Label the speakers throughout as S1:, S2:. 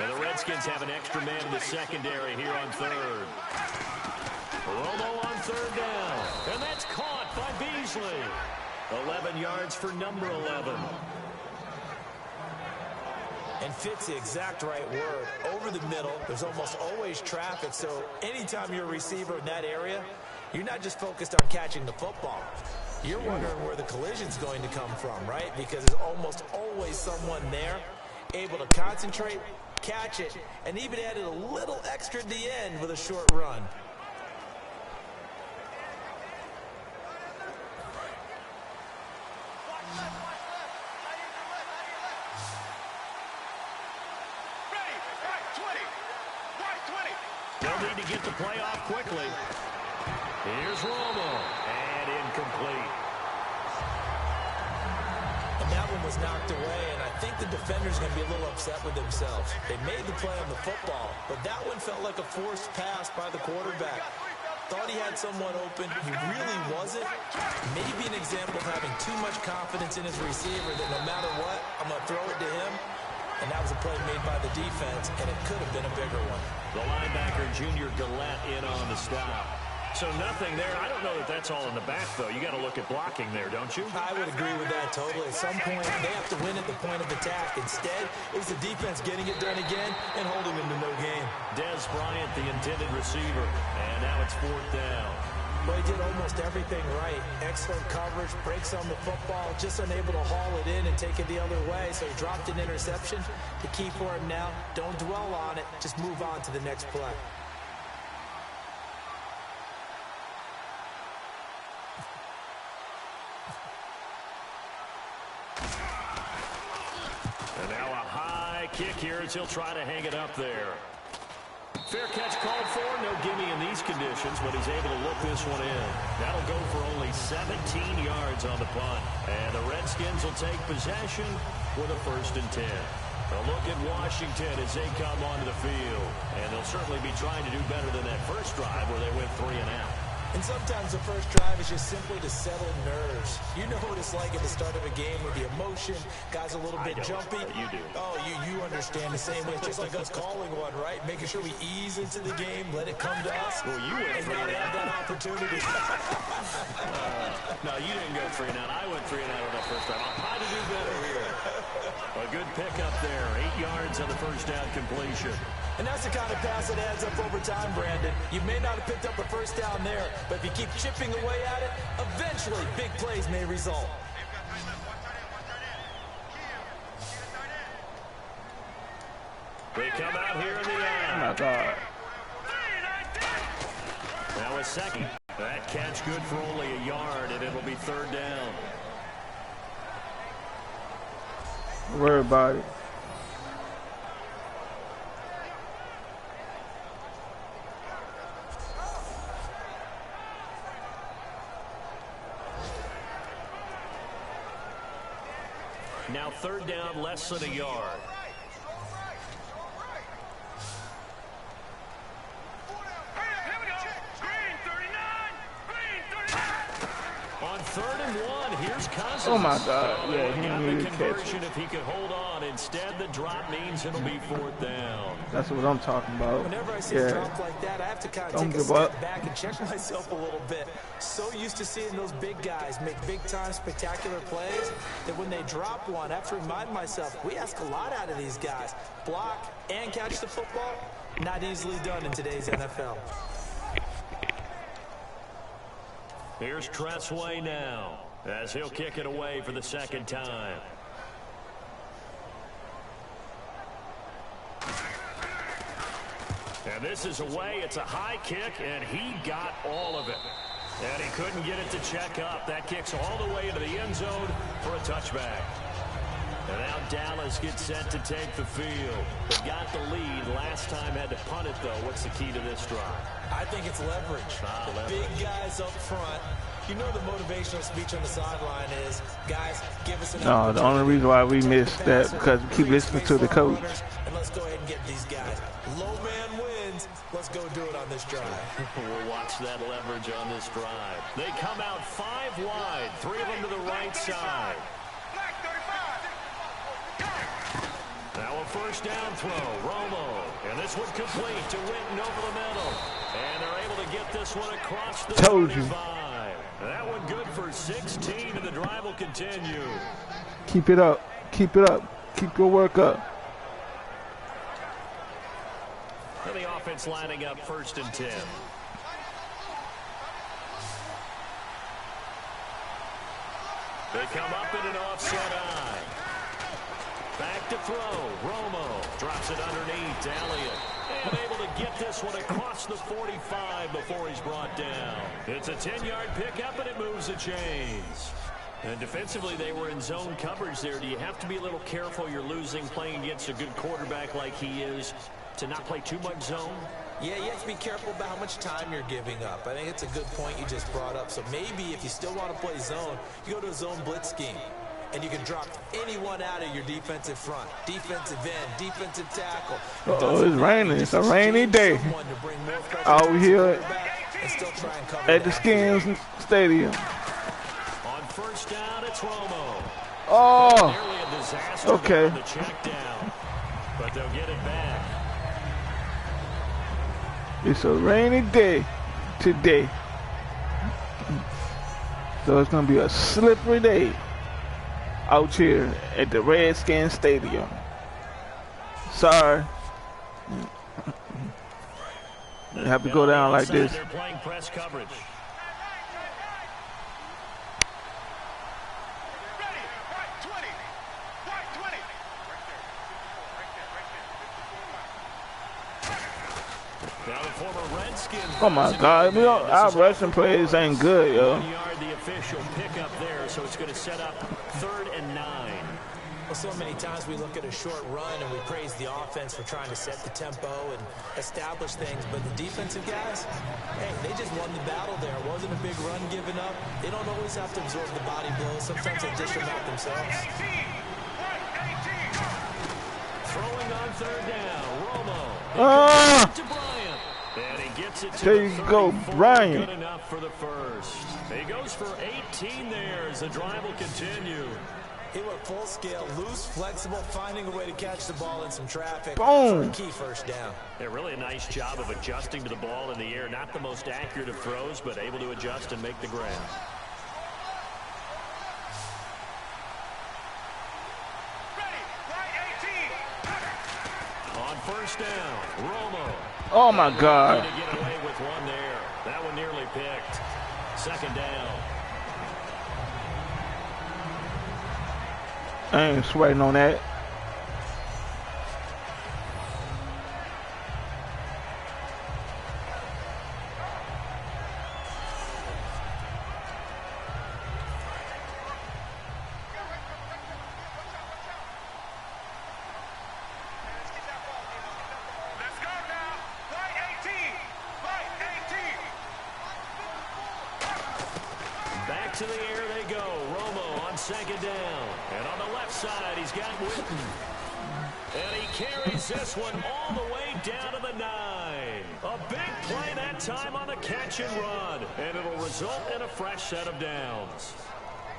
S1: And the Redskins have an extra man in the secondary here on third. Romo on third down. And that's caught by Beasley. 11 yards for number 11.
S2: And fits the exact right word. Over the middle, there's almost always traffic. So anytime you're a receiver in that area, you're not just focused on catching the football. You're wondering where the collision's going to come from, right? Because there's almost always someone there able to concentrate, catch it, and even added a little extra at the end with a short run.
S1: They'll need to get the play off quickly. Here's Romo, and incomplete.
S2: And that one was knocked away, and I think the defender's going to be a little upset with themselves. They made the play on the football, but that one felt like a forced pass by the quarterback. Thought he had someone open. He really wasn't. Maybe an example of having too much confidence in his receiver that no matter what, I'm going to throw it to him. And that was a play made by the defense, and it could have been a bigger one.
S1: The linebacker, Junior Gillette, in on the stop. So nothing there. I don't know that that's all in the back, though. You got to look at blocking there, don't you?
S2: I would agree with that totally. At some point, they have to win at the point of attack. Instead, it was the defense getting it done again and holding them to no gain.
S1: Dez Bryant, the intended receiver, and now it's fourth down.
S2: Well, he did almost everything right. Excellent coverage, breaks on the football, just unable to haul it in and take it the other way, so he dropped an interception. The key for him now, don't dwell on it, just move on to the next play.
S1: And now a high kick here as he'll try to hang it up there. Fair catch called for. No gimme in these conditions, but he's able to look this one in. That'll go for only 17 yards on the punt. And the Redskins will take possession with a 1st and 10. A look at Washington as they come onto the field. And they'll certainly be trying to do better than that first drive where they went 3 and out.
S2: And sometimes the first drive is just simply to settle nerves. You know what it's like at the start of a game with the emotion. Guys a little bit jumpy.
S1: You do.
S2: Oh, you understand the same way. It's just like us calling one, right? Making sure we ease into the game, let it come to us.
S1: Well, you went 3 and out.
S2: That opportunity.
S1: No, you didn't go 3 and out. I went 3 and out on that first drive. I'll try to do better here. A good pickup there. 8 yards on the first down completion.
S2: And that's the kind of pass that adds up over time, Brandon. You may not have picked up a first down there, but if you keep chipping away at it, eventually big plays may result.
S1: They come out here in the end.
S3: Oh, my God.
S1: Now a second. That catch good for only a yard, and it'll be 3rd down.
S3: Don't worry about it.
S1: Now 3rd down, less than a yard. On 3rd and 1, here's Cousins.
S3: Oh my God! Yeah, he
S1: got
S3: didn't
S1: the
S3: even catch
S1: conversion
S3: it.
S1: if he could hold on. Instead, the drop means it'll be 4th down.
S3: That's what I'm talking about.
S2: Whenever I see a drop like that, I have to kind of take a step back and check myself a little bit. So used to seeing those big guys make big-time spectacular plays that when they drop one, I have to remind myself, we ask a lot out of these guys. Block and catch the football, not easily done in today's NFL.
S1: Here's Tressway now as he'll kick it away for the 2nd time. And this is away. It's a high kick, and he got all of it. And he couldn't get it to check up. That kicks all the way into the end zone for a touchback. And now Dallas gets set to take the field. They got the lead. Last time had to punt it, though. What's the key to this drive?
S2: I think it's leverage. Big guys up front. You know the motivational speech on the sideline is, guys, give us an
S3: No, the only reason why we missed that because we keep listening to the coach.
S2: And let's go ahead and get these guys. Low man wins. Let's go do it on this drive.
S1: We'll watch that leverage on this drive. They come out 5 wide, 3 of them to the right side. Now a first down throw, Romo. And this one complete to Witten over the middle. And they're able to get this one across the 35. That one good for 16, and the drive will continue.
S3: Keep it up. Keep it up. Keep your work up.
S1: And the offense lining up 1st and 10. They come up in an offset eye. Back to throw. Romo drops it underneath to Elliott. And able to get this one across the 45 before he's brought down. It's a 10-yard pickup, and it moves the chains. And defensively, they were in zone coverage there. Do you have to be a little careful? You're losing playing against a good quarterback like he is to not play too much zone?
S2: Yeah, you have to be careful about how much time you're giving up. I think it's a good point you just brought up. So maybe if you still want to play zone, you go to a zone blitz scheme. And you can drop anyone out of your defensive front. Defensive end, defensive tackle.
S3: Uh-oh, it's raining. It's a rainy day out here at the Skins Stadium.
S1: On first down, it's Romo.
S3: Oh,
S1: nearly a disaster
S3: okay.
S1: on the check down, but they'll get it back.
S3: It's a rainy day today. So it's going to be a slippery day out here at the Redskin Stadium. Sorry. You have to go down like this.
S1: They're playing press coverage. Now the former Redskins.
S3: Oh my God, our rushing plays ain't good, yo.
S1: 1 yard, the official pickup there, so it's going to set up 3rd and 9.
S2: Well, so many times we look at a short run and we praise the offense for trying to set the tempo and establish things, but the defensive guys, hey, they just won the battle there. It wasn't a big run given up. They don't always have to absorb the body blows. Sometimes they dish them out themselves.
S1: Throwing on 3rd down, Romo. To Bryant. And he gets it to
S3: there you go, Bryant.
S1: Good enough for the first. He goes for 18 there as the drive will continue.
S2: He went full scale, loose, flexible, finding a way to catch the ball in some traffic.
S3: Boom.
S2: Key first down.
S1: Yeah, really a nice job of adjusting to the ball in the air. Not the most accurate of throws, but able to adjust and make the grab. On first down, Romo.
S3: Oh my God.
S1: To get away with one there. That one nearly picked. 2nd down.
S3: I ain't sweating on that.
S1: Back to the air they go. Romo on 2nd down. And on the left side, he's got Witten. And he carries this one all the way down to the 9. A big play that time on the catch and run. And it'll result in a fresh set of downs.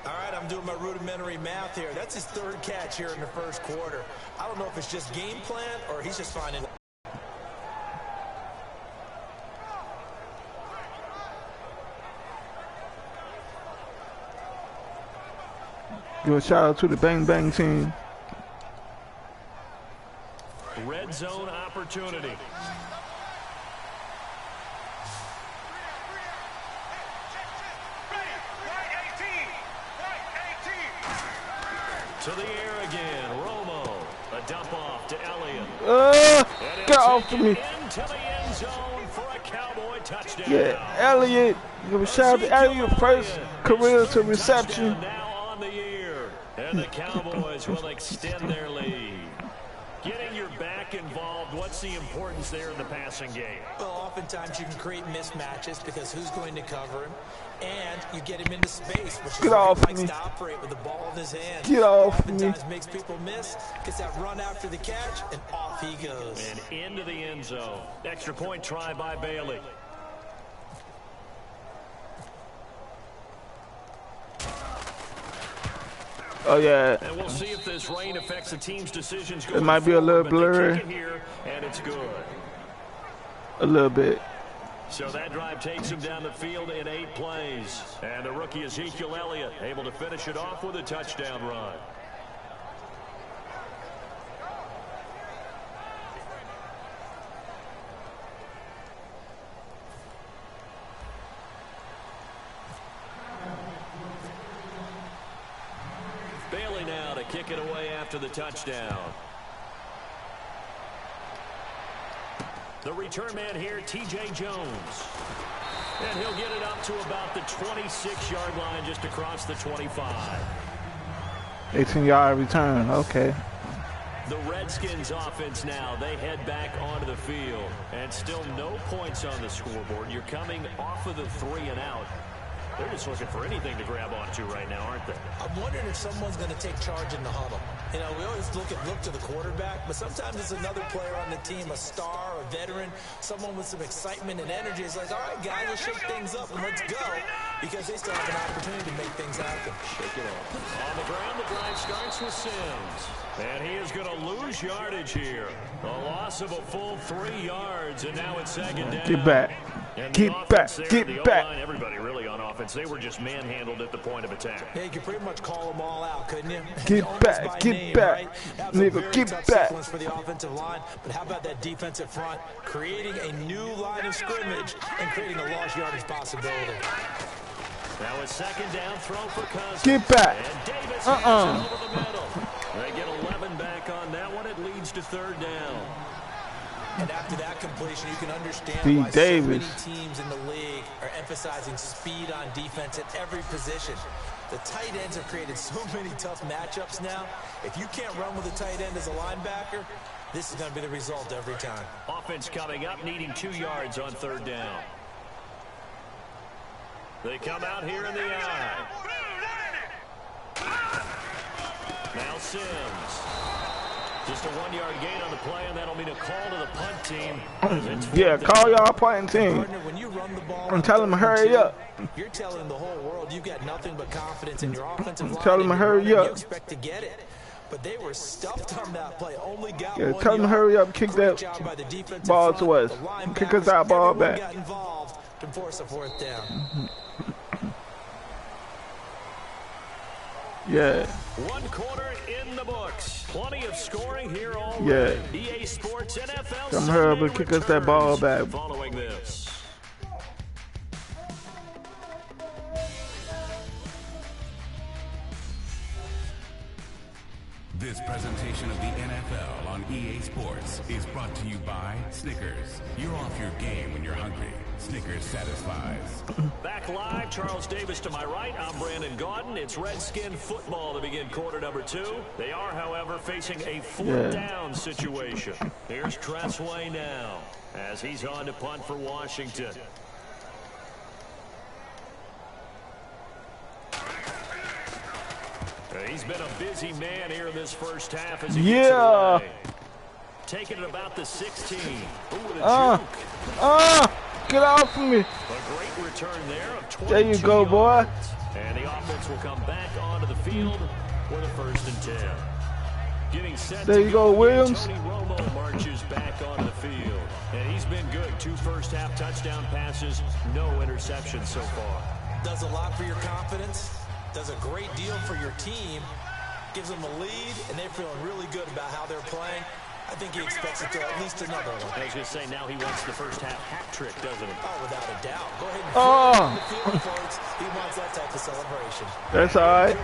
S2: All right, I'm doing my rudimentary math here. That's his 3rd catch here in the 1st quarter. I don't know if it's just game plan or he's just finding...
S3: Give a shout out to the Bang Bang team.
S1: Red zone opportunity. To the air again, Romo. A dump off to Elliott.
S3: Get off of me.
S1: Into the end zone for a Cowboy touchdown.
S3: Yeah, Elliott. Give a shout out to Elliott, first career to reception.
S1: And the Cowboys will extend their lead. Getting your back involved, what's the importance there in the passing game?
S2: Well, oftentimes you can create mismatches because who's going to cover him? And you get him into space, which is where he likes to operate with the ball in his hand.
S3: Get off me.
S2: Oftentimes makes people miss, gets that run after the catch, and off he goes.
S1: And into the end zone. Extra point try by Bailey.
S3: Oh yeah.
S1: And we'll see if this rain affects the team's decisions.
S3: It might be a little blurry.
S1: Here, and it's good.
S3: A little bit.
S1: So that drive takes him down the field in 8 plays. And the rookie Ezekiel Elliott able to finish it off with a touchdown run. Bailey now to kick it away after the touchdown. The return man here, T.J. Jones. And he'll get it up to about the 26-yard line, just across the 25.
S3: 18-yard return, okay.
S1: The Redskins offense now, they head back onto the field. And still no points on the scoreboard. You're coming off of the 3 and out. They're just looking for anything to grab onto right now, aren't they?
S2: I'm wondering if someone's going to take charge in the huddle. You know, we always look to the quarterback, but sometimes it's another player on the team, a star, a veteran, someone with some excitement and energy. It's like, all right, guys, let's shake things up and let's go, because they still have an opportunity to make things happen.
S1: Shake it up. On the ground, the drive starts with Sims. And he is going to lose yardage here. A loss of a full 3 yards, and now it's second down.
S3: Get back. Get back. Get back.
S1: Everybody really on offense. They were just manhandled at the point of attack.
S2: Yeah, you could pretty much call them all out, couldn't you?
S3: Get back. Get
S2: name,
S3: back.
S2: Right?
S3: Nigga, get back.
S2: For the offensive line, but how about that defensive front creating a new line of scrimmage and creating a lost yardage possibility?
S1: Now a second down throw for Cousins.
S3: Get back.
S1: And Davis over the middle. They get 11 back on that one. It leads to third down.
S2: And after that completion, you can understand why
S3: Davis.
S2: so many teams in the league are emphasizing speed on defense at every position. The tight ends have created so many tough matchups now. If you can't run with a tight end as a linebacker, this is going to be the result every time.
S1: Offense coming up, needing 2 yards on third down. They come out here in the eye. Now Sims. Just a 1-yard gain on the play, and that'll mean a call to the punt team.
S3: Yeah, call y'all punting team.
S2: When you run the ball,
S3: I'm telling them hurry up.
S2: You're telling the whole world you've got nothing but confidence in your offensive line.
S3: Tell them to hurry up.
S2: You expect to get it. But they were stuffed on that play. Only got
S3: Yeah,
S2: one
S3: tell them to
S2: yard.
S3: hurry up, kick that ball to us. Kick us that ball back.
S2: Got involved to force a fourth down.
S3: Yeah.
S1: 1 quarter in the books. Plenty of scoring here already.
S3: Yeah.
S1: EA Sports NFL.
S3: Come here, but kick us that ball back.
S1: Following this.
S4: This presentation of the NFL on EA Sports is brought to you by Snickers. You're off your game when you're hungry. Snickers satisfies.
S1: Back live, Charles Davis to my right. I'm Brandon Gaudin. It's Redskin football to begin quarter number 2. They are, however, facing a 4th down situation. Here's Tressway now as he's on to punt for Washington. He's been a busy man here in this first half as he gets it away. Taking it about the 16. Ooh, with a juke.
S3: Get off of me.
S1: A great return there of 22
S3: There you go, boy.
S1: And the offense will come back onto the field with a 1st and 10. Getting set.
S3: There you go, Williams.
S1: Tony Romo marches back onto the field. And he's been good. 2 first-half touchdown passes, no interceptions so far.
S2: Does a lot for your confidence. Does a great deal for your team. Gives them a lead, and they're feeling really good about how they're playing. I think he expects it to at least another one.
S1: I was going to say, now he wants the first-half hat trick, doesn't he?
S2: Oh, without a doubt. Go ahead and on the field, folks. He wants that type of celebration.
S3: That's all right.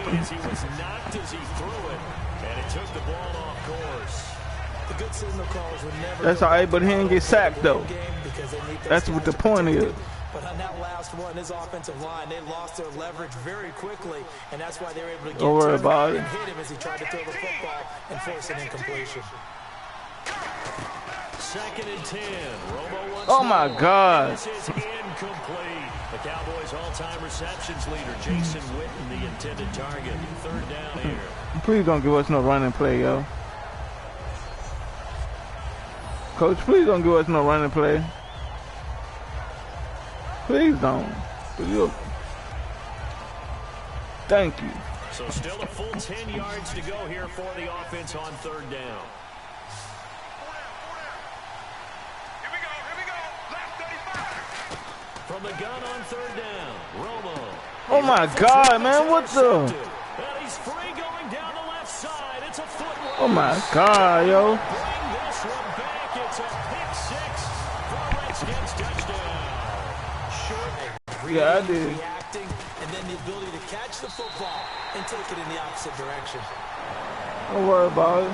S1: He was knocked as he threw it, and it took the ball off course.
S2: The good signal calls would never.
S3: That's all right, but he didn't get sacked, though. That's what the point is.
S2: But on that last one, his offensive line, they lost their leverage very quickly, and that's why they were able to get
S3: Don't worry about it.
S2: and hit him as he tried to throw the football and force an incompletion.
S1: 2nd and 10. Romo wants
S3: Oh, my God.
S1: This is incomplete. The Cowboys' all-time receptions leader, Jason Witten, the intended target. 3rd down here.
S3: Please don't give us no running play, yo. Coach, please don't give us no running play. Please don't. Thank you.
S1: So still a full 10 yards to go here for the offense on third down.
S5: Here we go. Last 35.
S1: From the gun on third down, Romo.
S3: Oh my God, man, what the?
S1: And he's free going down the left side. It's a foot race.
S3: Oh my God, yo.
S1: Bring this one back. It's a pick six for a Redskins touchdown. Short.
S3: Yeah, I did.
S2: Reacting, and then the ability to catch the football and take it in the opposite direction.
S3: Don't worry about it.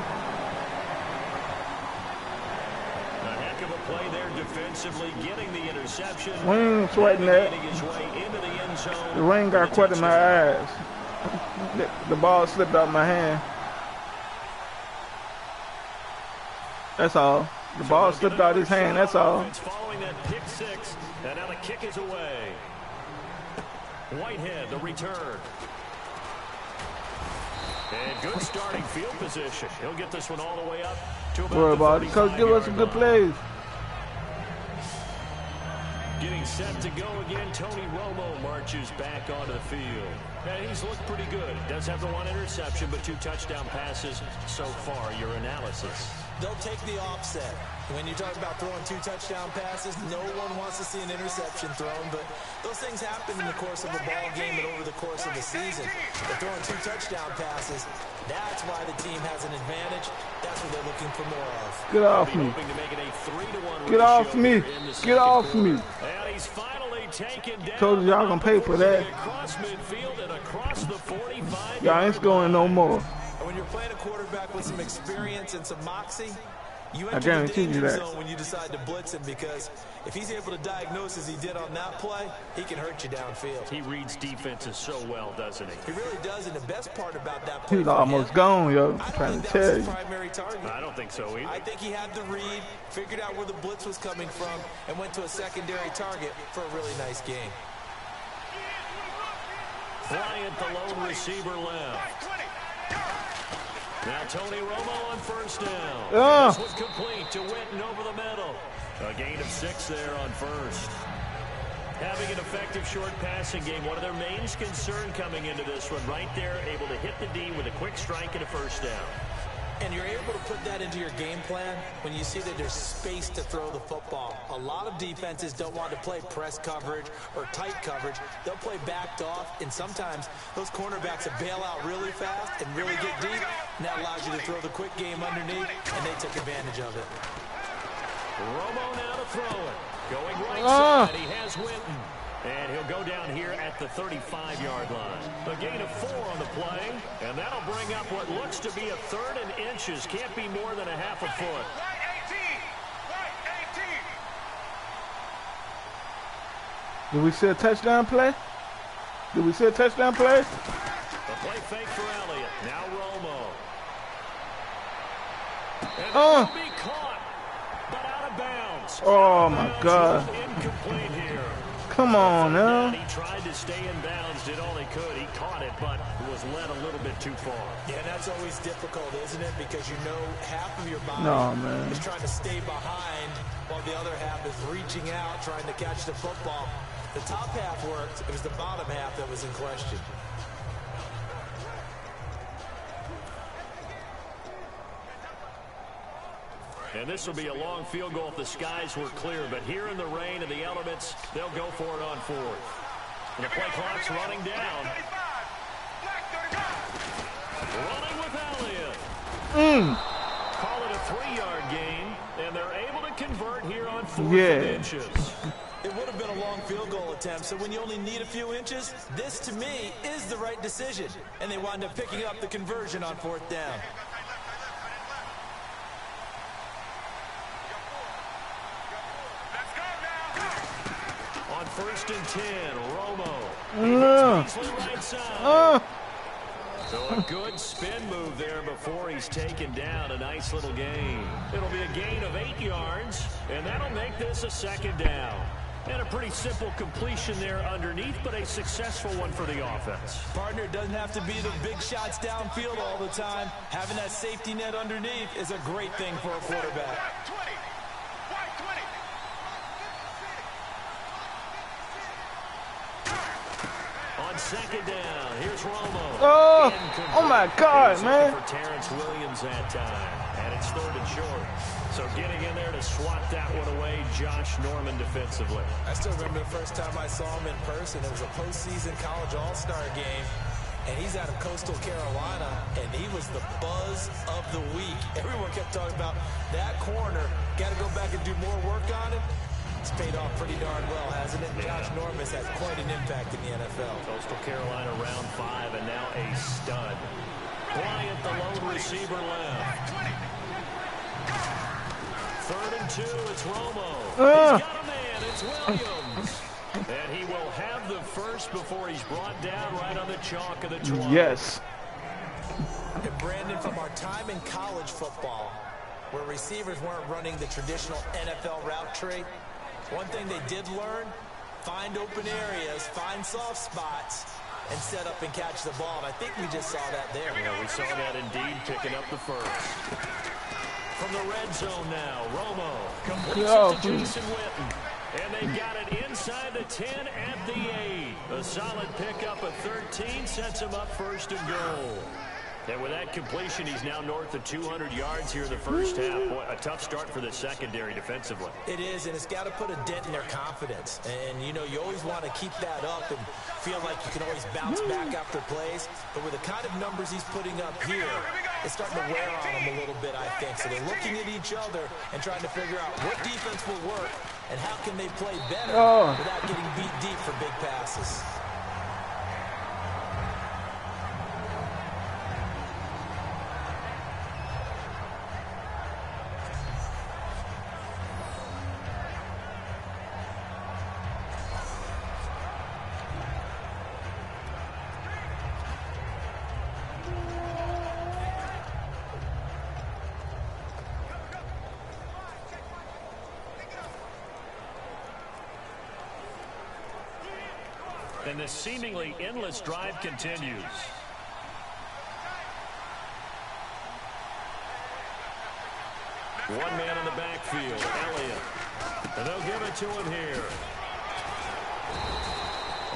S1: A heck of a play there defensively, getting the interception.
S3: We ain't sweating that.
S1: His way into the end zone.
S3: The rain got caught in my eyes. The ball slipped out my hand. That's all. The ball slipped out his hand, that's all.
S1: Following that pick six, and now the kick is away. Whitehead, the return. And good starting field position. He'll get this one all the way up to about
S3: Worry about it. Coach, give us some good plays.
S1: Getting set to go again, Tony Romo marches back onto the field. And he's looked pretty good. Does have the one interception, but 2 touchdown passes so far. Your analysis?
S2: They'll take the offset. When you talk about throwing 2 touchdown passes, no one wants to see an interception thrown, but those things happen in the course of a ball game and over the course of the season. But throwing 2 touchdown passes, that's why the team has an advantage. That's what they're looking for more of.
S3: Get off me. Get off me. Get off me.
S1: And he's finally taken down.
S3: Told you y'all gonna pay for that.
S1: Across midfield and across the 45.
S3: Y'all ain't scoring no more.
S2: And when you're playing a quarterback with some experience and some moxie, you
S3: I
S2: enter the
S3: guarantee you
S2: danger
S3: that.
S2: zone when you decide to blitz him, because if he's able to diagnose as he did on that play, he can hurt you downfield.
S1: He reads defenses so well, doesn't he?
S2: He really does, and the best part about that play
S3: He's
S2: for
S3: almost
S2: him,
S3: gone, yo.
S2: I don't
S3: Trying
S2: think
S3: to
S2: that was
S3: tell
S2: his
S3: you.
S2: primary target.
S1: I don't think so either.
S2: I think he had the read, figured out where the blitz was coming from, and went to a secondary target for a really nice game.
S1: Bryant, the lone receiver left. Now Tony Romo on first down. This was complete to Witten over the middle. A gain of 6 there on first. Having an effective short passing game, one of their main concern coming into this one, right there, able to hit the D with a quick strike and a first down.
S2: And you're able to put that into your game plan when you see that there's space to throw the football. A lot of defenses don't want to play press coverage or tight coverage. They'll play backed off, and sometimes those cornerbacks will bail out really fast and really get deep, and that allows you to throw the quick game underneath, and they took advantage of it.
S1: Romo now to throw it. Going right side, he has Witten. And he'll go down here at the 35-yard line. A gain of 4 on the play, and that'll bring up what looks to be a 3rd and inches. Can't be more than a half a foot.
S3: Did we see a touchdown play? Did we see a touchdown play?
S1: The play fake for Elliott. Now Romo. And
S3: Oh.
S1: will be caught, but out of bounds.
S3: Oh my God.
S1: Incomplete here.
S3: Come on now.
S1: He tried to stay in bounds, did all he could. He caught it, but was led a little bit too far.
S2: Yeah, and that's always difficult, isn't it? Because you know half of your body
S3: man.
S2: is trying to stay behind while the other half is reaching out, trying to catch the football. The top half worked. It was the bottom half that was in question.
S1: And this will be a long field goal if the skies were clear. But here in the rain and the elements, they'll go for it on 4th. And the play clock's running down. Running with Elliott. Call it a 3-yard gain, and they're able to convert here on 4th inches.
S2: It would have been a long field goal attempt, so when you only need a few inches, this, to me, is the right decision. And they wind up picking up the conversion on 4th down.
S1: On 1st and 10, Romo. Right side. So a good spin move there before he's taken down. A nice little gain. It'll be a gain of 8 yards, and that'll make this a 2nd down. And a pretty simple completion there underneath, but a successful one for the offense.
S2: Partner, doesn't have to be the big shots downfield all the time. Having that safety net underneath is a great thing for a quarterback.
S1: second down. Here's Romo.
S3: Oh my God, man.
S1: For Terrence Williams that time. And it's 3rd and short. So getting in there to swat that one away, Josh Norman defensively.
S2: I still remember the first time I saw him in person. It was a postseason college all-star game. And he's out of Coastal Carolina, and he was the buzz of the week. Everyone kept talking about that corner. Got to go back and do more work on it. It's paid off pretty darn well, hasn't it? Yeah. Josh Norman's had quite an impact in the NFL.
S1: Coastal Carolina round 5, and now a stud. Bryant, the lone receiver left. 3rd and 2, it's Romo. He's got a man, it's Williams. And he will have the first before he's brought down right on the chalk of the 20.
S3: Yes.
S2: And Brandon, from our time in college football, where receivers weren't running the traditional NFL route tree, one thing they did learn, find open areas, find soft spots, and set up and catch the ball. And I think we just saw that there.
S1: Yeah, we saw that indeed, picking up the first. From the red zone now, Romo completes it to Jason Witten. And they've got it inside the 10 at the 8. A solid pickup of 13 sets him up 1st and goal. And with that completion, he's now north of 200 yards here in the first half. Boy, a tough start for the secondary defensively.
S2: It is, and it's got to put a dent in their confidence. And, you know, you always want to keep that up and feel like you can always bounce back after plays. But with the kind of numbers he's putting up here, it's starting to wear on them a little bit, I think. So they're looking at each other and trying to figure out what defense will work and how can they play better without getting beat deep for big passes.
S1: And this seemingly endless drive continues. One man in the backfield, Elliott. And they'll give it to him here.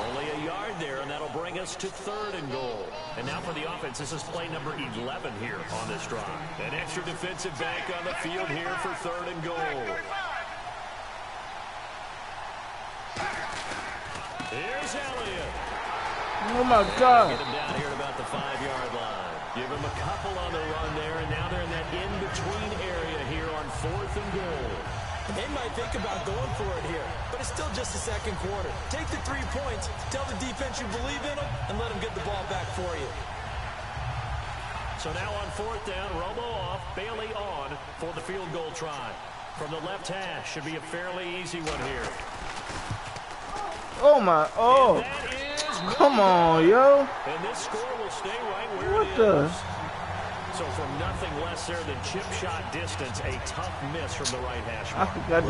S1: Only a yard there, and that'll bring us to 3rd and goal. And now for the offense, this is play number 11 here on this drive. An extra defensive back on the field here for 3rd and goal. Here's Elliott.
S3: Oh, my God.
S1: Get him down here at about the 5-yard line. Give him a couple on the run there, and now they're in that in-between area here on 4th and goal.
S2: They might think about going for it here, but it's still just the second quarter. Take the 3 points, tell the defense you believe in them, and let them get the ball back for you.
S1: So now on 4th down, Romo off, Bailey on for the field goal try. From the left hash, should be a fairly easy one here.
S3: Oh, my. Oh. Come on, yo.
S1: And this score will stay right where
S3: What
S1: it
S3: the?
S1: is. So from nothing less there than chip shot distance, a tough miss from the right hash
S3: I
S1: mark.
S3: forgot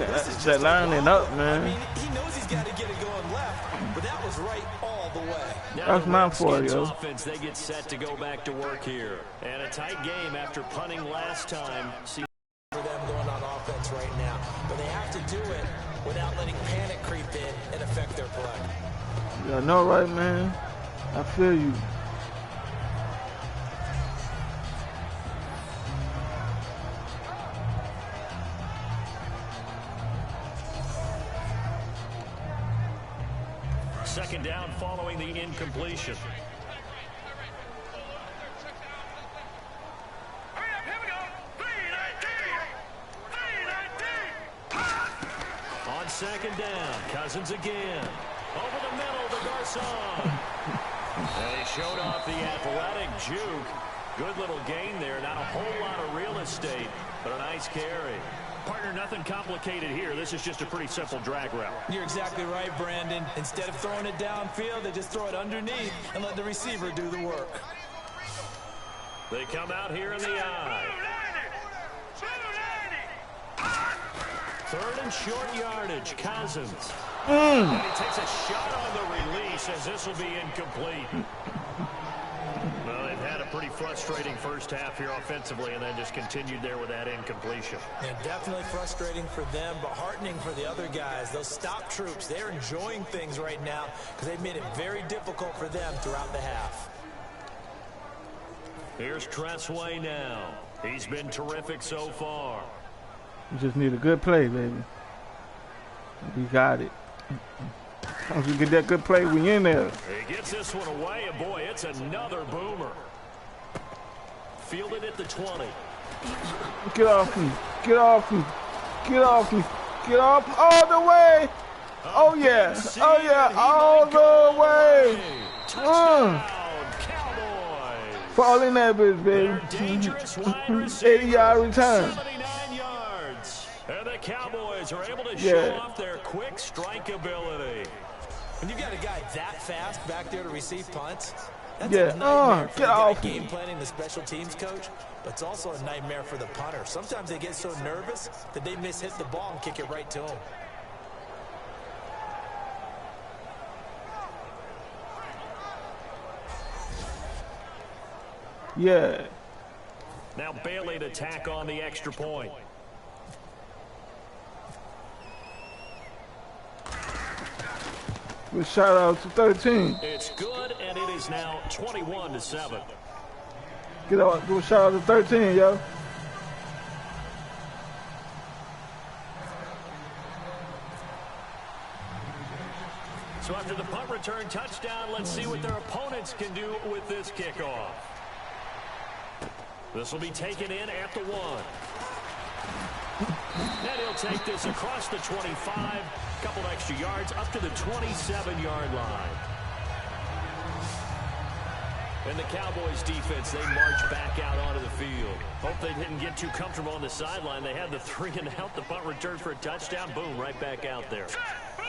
S3: that lining up, man.
S2: I mean, he knows he's got to get it going left, but that was right all the way.
S1: Now
S3: That's my fault, yo.
S1: Offense, they get set to go back to work here. And a tight game after punting last time. See
S2: for them going on offense right now, but they have to do it without letting panic creep in and affect their play.
S3: Yeah, no, right, man. I feel you.
S1: second down following the incompletion. On second down, Cousins again. Over the middle to Garcon. And he showed off the athletic juke. Good little gain there. Not a whole lot of real estate, but a nice carry. Partner, nothing complicated here. This is just a pretty simple drag route.
S2: You're exactly right, Brandon. Instead of throwing it downfield, they just throw it underneath and let the receiver do the work.
S1: They come out here in the eye. Third and short yardage, Cousins. And he takes a shot on the release as this will be incomplete. Well, they've had a pretty frustrating first half here offensively, and then just continued there with that incompletion.
S2: And definitely frustrating for them, but heartening for the other guys. Those stop troops, they're enjoying things right now because they've made it very difficult for them throughout the half.
S1: Here's Tressway now. He's been terrific so far.
S3: You just need a good play, baby. We got it. As long as you get that good play when you're in there.
S1: He gets this one away, and boy, it's another boomer. Fielded at the 20.
S3: Get off me. Get off me. Get off me. Get off all the way. Oh, yeah. Oh, yeah. All the way.
S1: Touchdown, Cowboys.
S3: Fall in that bitch,
S1: Their dangerous wide receiver,
S3: 80-yard return.
S1: 79 yards. And the Cowboys are able to show off their quick strike ability.
S2: When you've got a guy that fast back there to receive punts, that's
S3: Yeah.
S2: a nightmare for
S3: Get
S2: the guy
S3: off.
S2: game planning the special teams coach, but it's also a nightmare for the punter. Sometimes they get so nervous that they miss-hit the ball and kick it right to him.
S3: Yeah.
S1: Now Bailey to tack on the extra point.
S3: Good shout out to 13.
S1: It's good, and it is now 21-7.
S3: Get out. Do a shout out to 13, yo.
S1: So after the punt return touchdown, let's see what their opponents can do with this kickoff. This will be taken in at the 1. And he'll take this across the 25, couple extra yards up to the 27-yard line. And the Cowboys defense, they march back out onto the field. Hope they didn't get too comfortable on the sideline. They had the 3-and-out, the punt return for a touchdown. Boom, right back out there.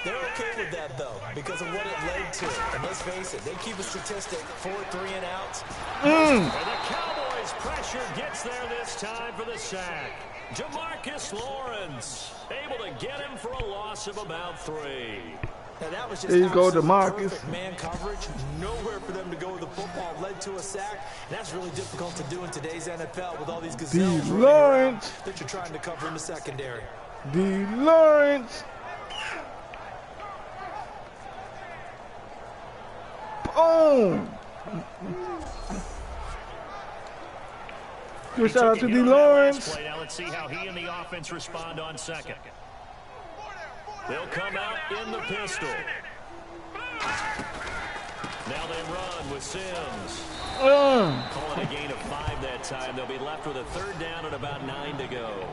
S2: They're okay with that, though, because of what it led to. And let's face it, they keep a statistic, 4 3-and-outs.
S1: And the Cowboys pressure gets there this time for the sack. Jamarcus Lawrence able to get him for a loss of about 3.
S2: Now that was just
S3: There you go,
S2: absolute
S3: DeMarcus.
S2: perfect man coverage. Nowhere for them to go with the football. Led to a sack. And that's really difficult to do in today's NFL with all these gazelles running around
S3: Lawrence.
S2: that you're trying to cover in the secondary.
S3: D. Lawrence. Boom. Good shout out to D. Lawrence.
S1: Now let's see how he and the offense respond on second. They'll come out in the pistol. Now they run with Sims. Calling a gain of 5 that time. They'll be left with a 3rd down and about 9 to go.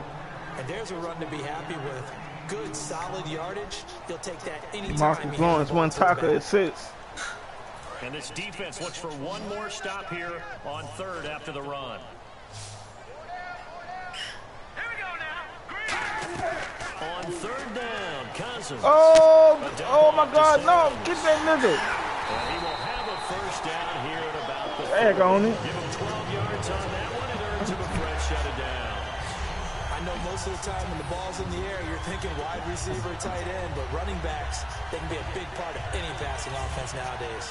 S2: And there's a run to be happy with. Good, solid yardage. He'll take that anytime.
S3: Marcus Lawrence, 1 tackle at 6.
S1: And this defense looks for one more stop here on 3rd after the run.
S5: Here we go now.
S1: On 3rd down, Cousins.
S3: Oh my God, no. Get that nigga.
S1: And he will have a 1st down here at about the 40.
S3: Egg on it.
S1: Give him 12 yards on that one. It earns him a fresh shut it down.
S2: I know most of the time when the ball's in the air, you're thinking wide receiver, tight end, but running backs, they can be a big part of any passing offense nowadays.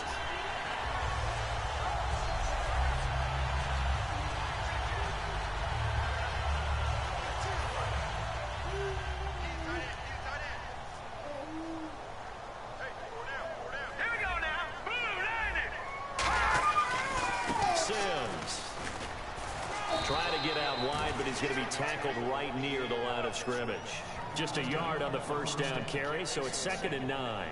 S5: Here we go now. Boom, landed.
S1: Sims trying to get out wide, but he's going to be tackled right near the line of scrimmage. Just a yard on the 1st down carry, so it's 2nd and 9.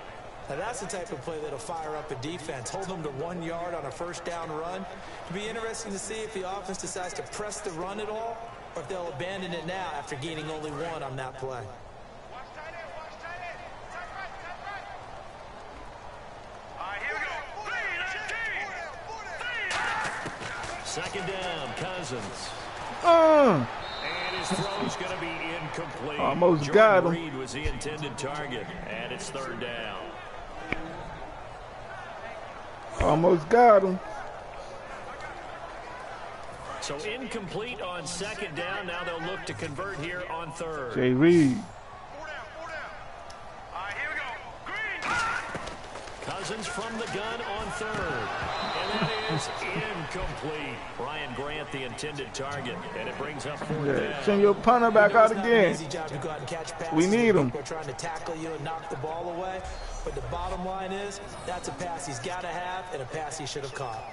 S2: Now that's the type of play that'll fire up a defense. Hold them to 1 yard on a 1st down run. It'll be interesting to see if the offense decides to press the run at all, or if they'll abandon it now after gaining only 1 on that play.
S5: Watch tight end. Watch tight end. Tight right. All right, here we go.
S1: 2nd down, Cousins.
S3: Uh,
S1: And his throw's going to be incomplete.
S3: Almost got him.
S1: Reed was the intended target, and it's 3rd down.
S3: almost got him.
S1: So incomplete on 2nd down. Now they'll look to convert here on 3rd.
S3: Jay Reed.
S5: 4 down. 4 down. All right, here we go. Green.
S1: presence from the gun on third. And that is incomplete. Brian Grant, the intended target, and it brings up fourth down.
S3: Send your punter back out again.
S2: Easy job to go out and catch passes.
S3: We need him.
S2: We're trying to tackle you and knock the ball away. But the bottom line is, that's a pass he's got to have and a pass he should have caught.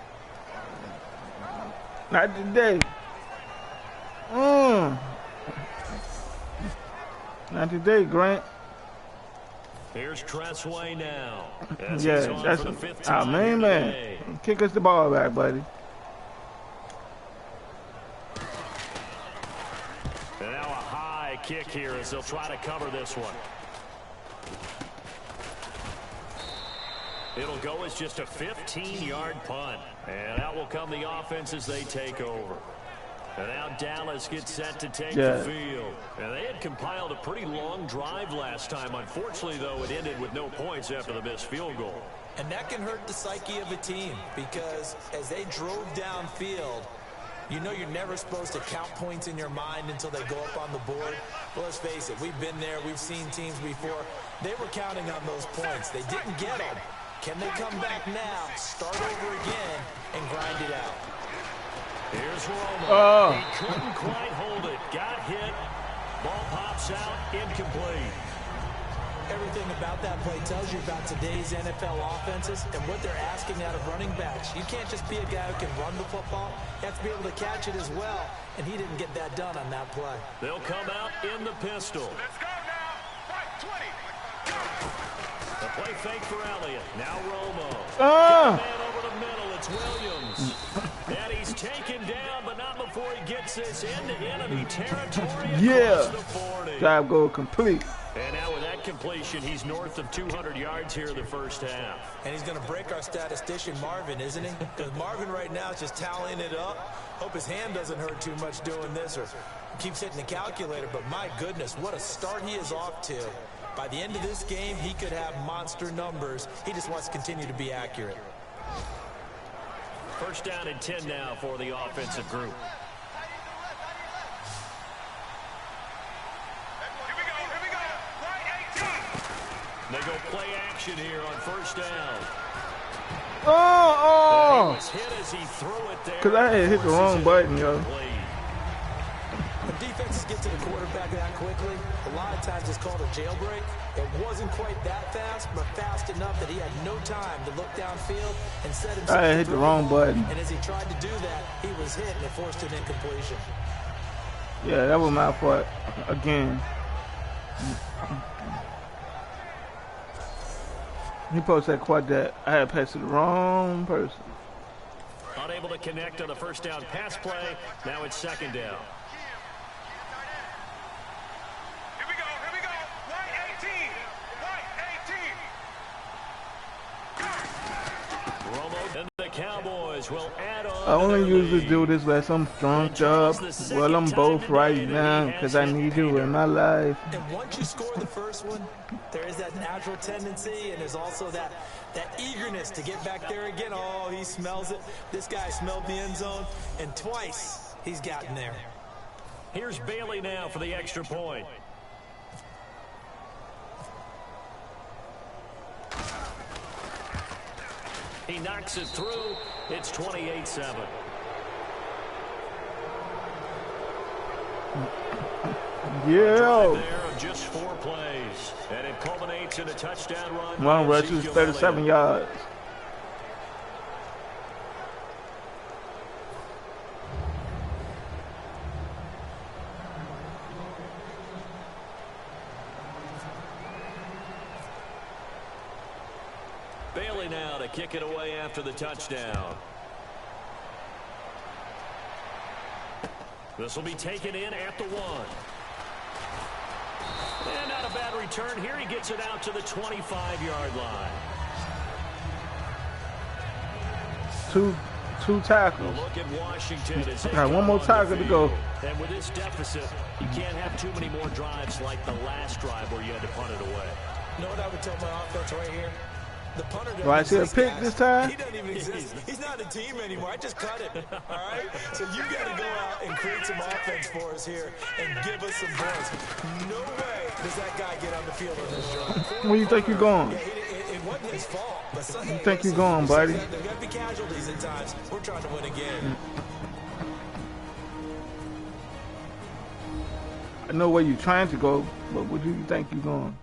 S3: Not today. Not today, Grant.
S1: Here's Tressway now.
S3: Yeah, that's our main man. Kick us the ball back, buddy.
S1: And now a high kick here as they'll try to cover this one. It'll go as just a 15-yard punt. And out will come the offense as they take over. And now Dallas gets set to take the field. And they had compiled a pretty long drive last time. Unfortunately, though, it ended with no points after the missed field goal.
S2: And that can hurt the psyche of a team because as they drove downfield, you know you're never supposed to count points in your mind until they go up on the board. But let's face it, we've been there. We've seen teams before. They were counting on those points. They didn't get them. Can they come back now, start over again, and grind it out?
S1: Here's Romo. He couldn't quite hold it. Got hit. Ball pops out. Incomplete.
S2: Everything about that play tells you about today's NFL offenses and what they're asking out of running backs. You can't just be a guy who can run the football. You have to be able to catch it as well, and he didn't get that done on that play.
S1: They'll come out in the pistol.
S5: Let's go now. Fight 20. Go.
S1: The play fake for Elliott. Now Romo.
S3: Ah!
S1: Man over the middle. It's Williams. And he's taken down, but not before he gets this into enemy territory.
S3: Yeah.
S1: The 40.
S3: Drive goal complete.
S1: And now with that completion, he's north of 200 yards here in the first half.
S2: And he's going to break our statistician, Marvin, isn't he? Because Marvin right now is just tallying it up. Hope his hand doesn't hurt too much doing this or keeps hitting the calculator. But my goodness, what a start he is off to. By the end of this game, he could have monster numbers. He just wants to continue to be accurate.
S1: First down and 10 now for the offensive group. They go play action here on first down.
S3: Oh!
S1: He was hit as he threw it there.
S3: Because I had hit the wrong button, yo.
S2: When defenses get to the quarterback that quickly, a lot of times it's called a jailbreak. It wasn't quite that fast, but fast enough that he had no time to look downfield and set himself.
S3: I hit the wrong button.
S2: And as he tried to do that, he was hit and it forced an incompletion.
S3: Yeah, that was my fault again. He posted that quad that I had passed to the wrong person.
S1: Unable to connect on the first down pass play. Now it's second down.
S5: Here we go. White 18. White 18.
S1: Romo and the Cowboys will add on.
S3: I only usually do this when I'm drunk up. Well, I'm both right now because I need you in my life.
S2: And once you score the first one, there is that natural tendency, and there's also that eagerness to get back there again. Oh, he smells it. This guy smelled the end zone, and twice he's gotten there.
S1: Here's Bailey now for the extra point. He knocks it through. It's 28-7.
S3: Yeah.
S1: There of just 4 plays. And it culminates in a touchdown run.
S3: One rush is 37 yards.
S1: Bailey now to kick it away after the touchdown. This will be taken in at the 1. And not a bad return here. He gets it out to the 25-yard line.
S3: Two tackles.
S1: Look at Washington as they
S3: Got one more tackle to go.
S1: And with this deficit, you can't have too many more drives like the last drive where you had to punt it away.
S2: You know what I would tell my offense right here? The punter doesn't
S3: Do I see a
S2: exist,
S3: pick
S2: guys.
S3: this time?
S2: He doesn't even exist. He's not a team anymore. I just cut it. All right? So you got to go out and create some offense for us here and give us some points. No way does that guy get on the field on this drive.
S3: Where you think you're going?
S2: Yeah, if wasn't his fault. But Sunday,
S3: You think you're going, buddy?
S2: There's got to be casualties at times. We're trying to win a game.
S3: I know where you're trying to go, but where do you think you're going?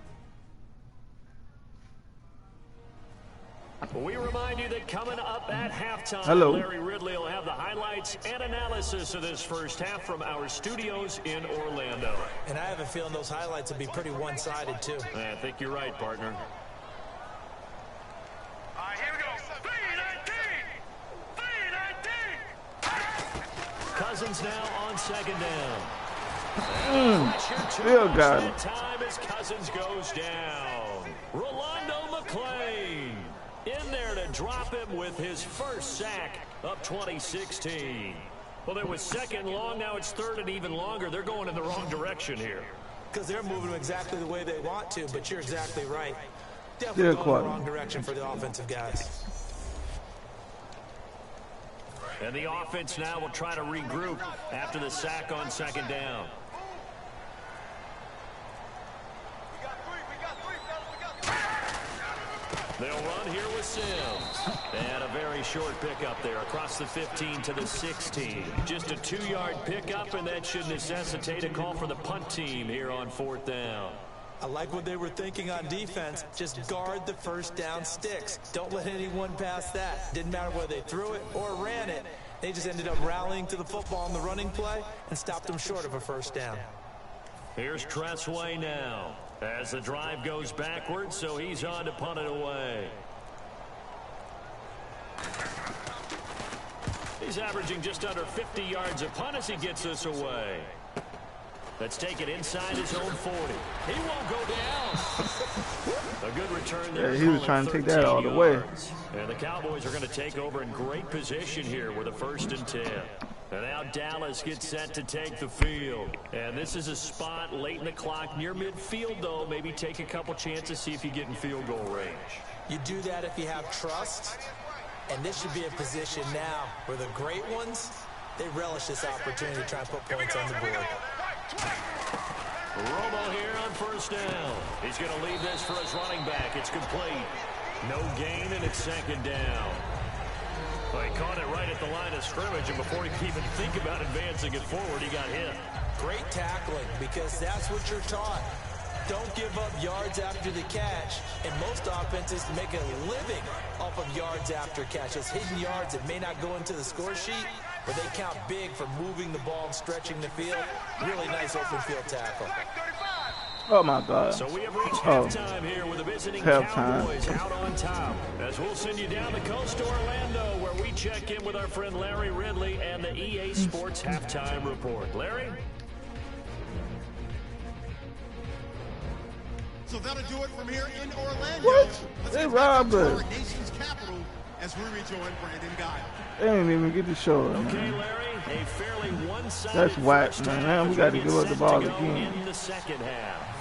S1: We remind you that coming up at halftime,
S3: Hello.
S1: Larry Ridley will have the highlights and analysis of this first half from our studios in Orlando.
S2: And I have a feeling those highlights will be pretty one-sided, too.
S1: I think you're right, partner.
S5: All right, here we go. 3-19.
S1: Cousins now on second down.
S3: Still got him.
S1: Time as Cousins goes down. Rolando McClain in there to drop him with his first sack, up 2016. Well, there was second long. Now it's third and even longer. They're going in the wrong direction here.
S2: Because they're moving exactly the way they want to, but you're exactly right. Definitely going in the wrong direction for the offensive guys.
S1: And the offense now will try to regroup after the sack on second down. They'll run here with Sims. And a very short pickup there across the 15 to the 16. Just a 2-yard pickup, and that should necessitate a call for the punt team here on fourth down.
S2: I like what they were thinking on defense. Just guard the first down sticks. Don't let anyone pass that. Didn't matter whether they threw it or ran it. They just ended up rallying to the football in the running play and stopped them short of a first down.
S1: Here's Tressway now as the drive goes backwards, so he's on to punt it away. He's averaging just under 50 yards a punt as he gets this away. Let's take it inside his own 40. He won't go down. A good return there.
S3: Yeah, he was trying to take that all the way.
S1: And the Cowboys are going to take over in great position here with a 1st and 10. And now Dallas gets set to take the field. And this is a spot late in the clock near midfield, though. Maybe take a couple chances, see if you get in field goal range.
S2: You do that if you have trust. And this should be a position now where the great ones, they relish this opportunity to try and put points on the board.
S1: Romo here on 1st down. He's going to leave this for his running back. It's complete. No gain, and it's 2nd down. Well, he caught it right at the line of scrimmage, and before he could even think about advancing it forward, he got hit.
S2: Great tackling, because that's what you're taught. Don't give up yards after the catch, and most offenses make a living off of yards after catch. Those hidden yards that may not go into the score sheet, but they count big for moving the ball and stretching the field. Really nice open field tackle.
S3: Oh my God.
S1: So we have reached halftime here with the visiting Cowboys out on top. As we'll send you down the coast to Orlando, where we check in with our friend Larry Ridley and the EA Sports Halftime Report. Larry?
S6: So that'll do it from here in Orlando.
S3: What?
S6: Let's
S3: They
S6: get back
S3: robbed
S6: to
S3: us.
S6: our nation's capital as we rejoin Brandon Guile.
S3: They didn't even get the show,
S1: Okay,
S3: man.
S1: Larry, a fairly one-sided
S3: That's whack,
S1: first
S3: man.
S1: half
S3: Now we
S1: as
S3: got to
S1: get
S3: give up the
S1: set
S3: ball
S1: to go
S3: again.
S1: in the second half.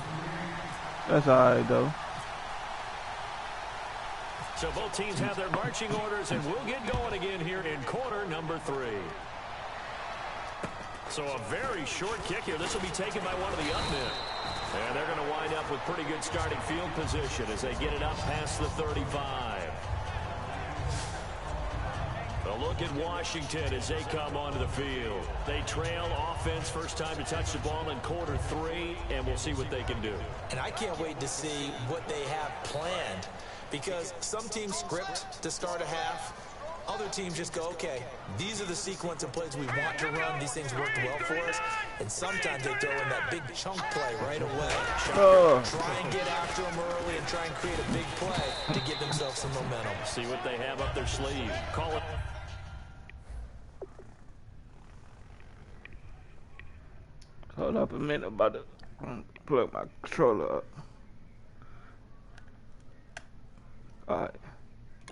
S3: That's all right, though.
S1: So both teams have their marching orders, and we'll get going again here in quarter number 3. So a very short kick here. This will be taken by one of the up men. And they're going to wind up with pretty good starting field position as they get it up past the 35. A look at Washington as they come onto the field. They trail offense, first time to touch the ball in quarter 3, and we'll see what they can do.
S2: And I can't wait to see what they have planned, because some teams script to start a half. Other teams just go, okay, these are the sequence of plays we want to run. These things worked well for us. And sometimes they throw in that big chunk play right away. Try and get after them early and try and create a big play to give themselves some momentum.
S1: See what they have up their sleeve. Call it.
S3: Hold up a minute, I'm about to plug my controller up. All right.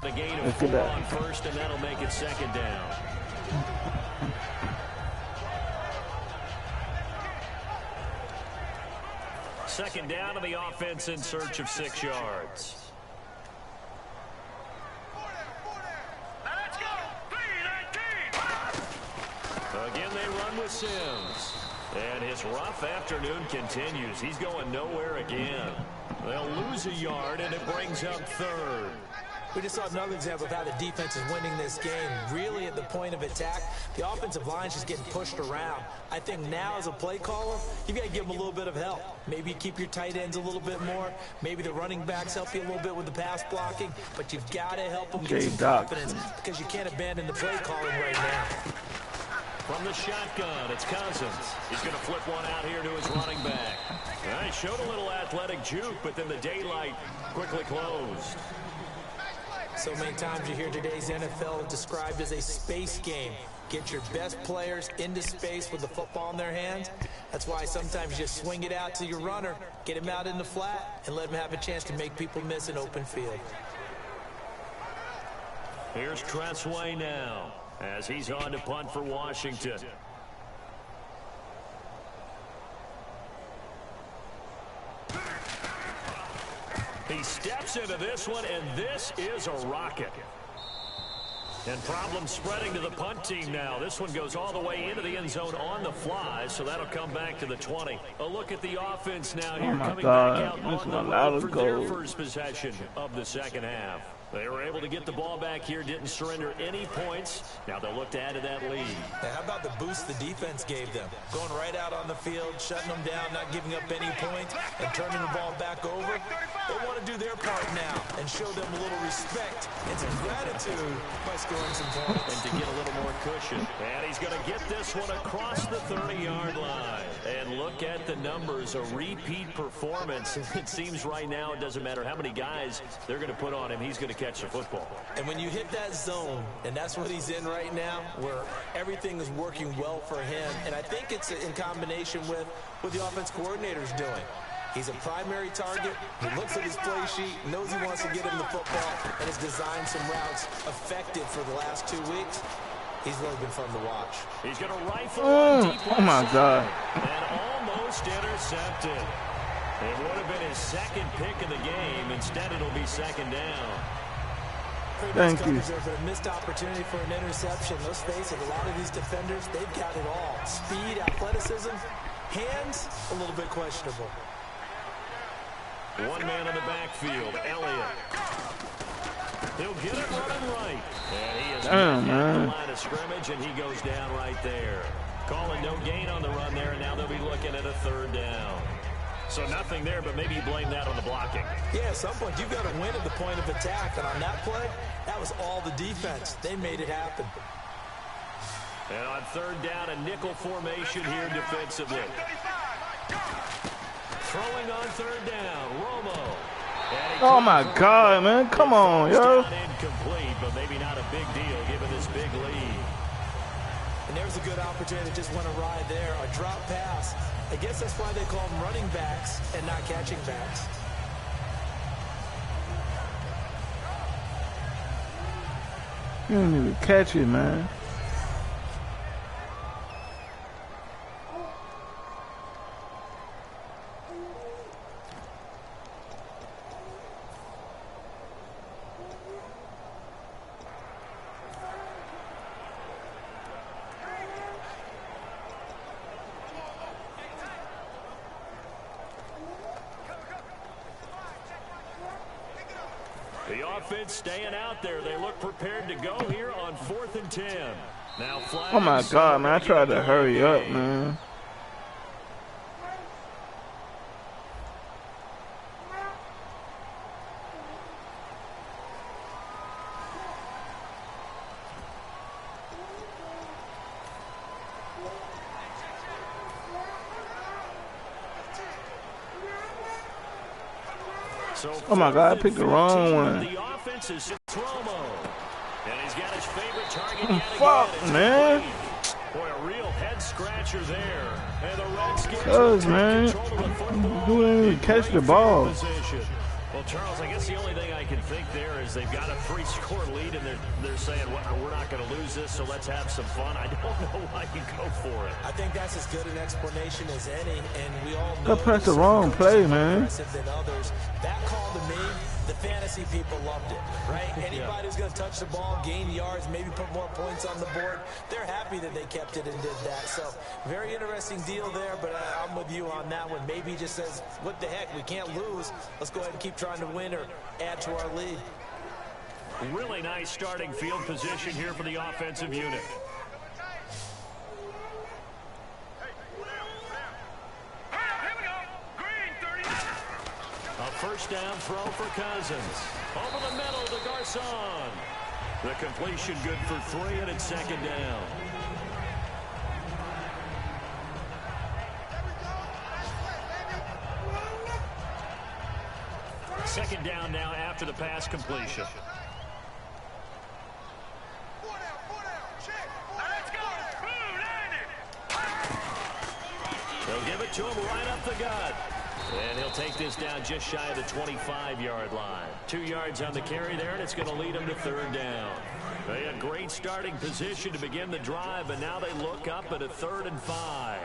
S1: The gain of
S3: Let's get
S1: 4
S3: that.
S1: on first, and that'll make it 2nd down. Second down to the offense in search of 6 yards.
S5: Let's go. 3-19.
S1: Again, they run with Sims. And his rough afternoon continues. He's going nowhere again. They'll lose a yard, and it brings up third.
S2: We just saw another example of how the defense is winning this game. Really at the point of attack, the offensive line is just getting pushed around. I think now as a play caller, you got to give them a little bit of help. Maybe keep your tight ends a little bit more. Maybe the running backs help you a little bit with the pass blocking. But you've got to help them get some confidence because you can't abandon the play calling right now.
S1: From the shotgun, it's Cousins. He's going to flip one out here to his running back. He showed a little athletic juke, but then the daylight quickly closed.
S2: So many times you hear today's NFL described as a space game. Get your best players into space with the football in their hands. That's why sometimes you just swing it out to your runner, get him out in the flat, and let him have a chance to make people miss an open field.
S1: Here's Tressway now, as he's on to punt for Washington. He steps into this one, and this is a rocket. And problems spreading to the punt team now. This one goes all the way into the end zone on the fly, so that'll come back to the 20. A look at the offense now here, coming back out on the road for their first possession of the second half. They were able to get the ball back here, didn't surrender any points. Now they'll look to add to that lead.
S2: Now, how about the boost the defense gave them? Going right out on the field, shutting them down, not giving up any points, and turning the ball back over. They want to do their part now and show them a little respect and some gratitude by scoring some points.
S1: And to get a little more cushion. And he's going to get this one across the 30-yard line. And look at the numbers, a repeat performance. It seems right now it doesn't matter how many guys they're going to put on him. He's going to catch the football.
S2: And when you hit that zone, and that's what he's in right now, where everything is working well for him, and I think it's in combination with what the offense coordinator is doing. He's a primary target. He looks at his play sheet, knows he wants to get him the football, and has designed some routes effective for the last 2 weeks. He's really been fun to watch.
S1: He's going to rifle deep.
S3: Oh, my God.
S1: And almost intercepted. It would have been his second pick of the game. Instead, it'll be second down.
S3: Thank you.
S2: There's a missed opportunity for an interception. Let's face it, a lot of these defenders, they've got it all. Speed, athleticism, hands, a little bit questionable.
S1: One man in the backfield, Elliott. He'll get it running right. And he is at the line of scrimmage, and he goes down right there. Calling no gain on the run there, and now they'll be looking at a third down. So nothing there, but maybe you blame that on the blocking.
S2: Yeah, at some point, you've got to win at the point of attack. And on that play, that was all the defense. They made it happen.
S1: And on third down, a nickel formation here defensively. Throwing on third down, Romo.
S3: Oh, my God, man. Come on, yo.
S1: Incomplete, but maybe not a big deal given this big lead.
S2: And there's a good opportunity that just went awry there. A drop pass. I guess that's why they call them running backs and not catching backs.
S3: You didn't even catch it, man.
S1: Staying out there. They look prepared to go here on 4th and 10. Now flag.
S3: Oh my God, man. I tried to hurry up, man. Oh my God, I picked the wrong one.
S1: The offense is Romo. And he's got his favorite target yet
S3: Fuck,
S1: again.
S3: man.
S1: Boy, a real head scratcher there. And the Redskins
S3: man, who didn't even catch the ball?
S1: Well, Charles, I guess the only thing I can think there is they've got a 3-score lead, and they're saying, well, we're not going to lose this, so let's have some fun. I don't know why you go for it.
S2: I think that's as good an explanation as any, and we all know
S3: I pressed the wrong play, man.
S2: Than others. That call to me The fantasy people loved it, right? Anybody who's going to touch the ball, gain yards, maybe put more points on the board, they're happy that they kept it and did that. So very interesting deal there, but I'm with you on that one. Maybe he just says, what the heck, we can't lose. Let's go ahead and keep trying to win or add to our lead.
S1: Really nice starting field position here for the offensive unit. A first down throw for Cousins. Over the middle to Garcon. The completion good for 3, and it's second down. Second down now after the pass completion. They'll give it to him right up the gut. And he'll take this down just shy of the 25-yard line. 2 yards on the carry there, and it's going to lead them to third down. They had a great starting position to begin the drive, but now they look up at a 3rd and 5.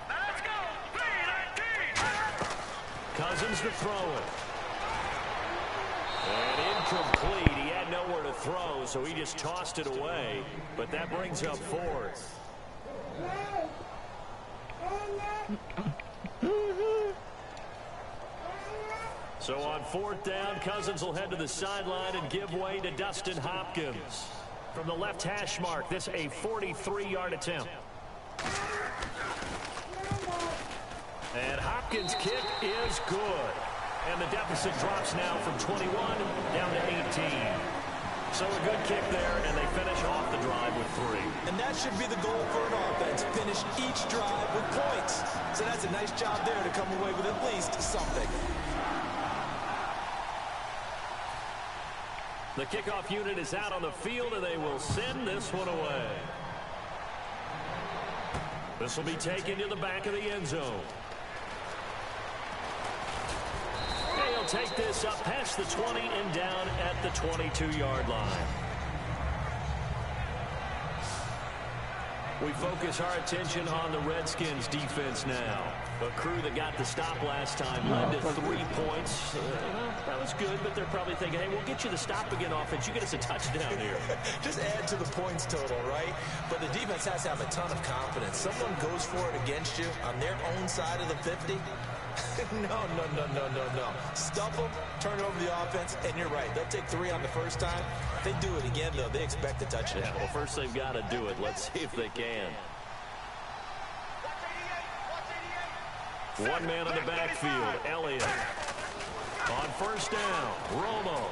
S1: Let's go. Cousins to throw it. And incomplete. He had nowhere to throw, so he just tossed it away. But that brings up 4th. So on 4th down, Cousins will head to the sideline and give way to Dustin Hopkins. From the left hash mark, this a 43-yard attempt. And Hopkins' kick is good. And the deficit drops now from 21 down to 18. So a good kick there, and they finish off the drive with 3.
S2: And that should be the goal for an offense, finish each drive with points. So that's a nice job there to come away with at least something.
S1: The kickoff unit is out on the field, and they will send this one away. This will be taken to the back of the end zone. He'll take this up past the 20 and down at the 22-yard line. We focus our attention on the Redskins defense now. A crew that got the stop last time led to 3 points. That was good, but they're probably thinking, hey, we'll get you the stop again offense. You get us a touchdown here.
S2: Just add to the points total, right? But the defense has to have a ton of confidence. Someone goes for it against you on their own side of the 50. No. Stuff them, turn over the offense, and you're right. They'll take 3 on the first time. If they do it again, though, they expect a touchdown.
S1: Yeah, well, first they've got to do it. Let's see if they can. 1 man in the backfield, Elliott. On first down, Romo.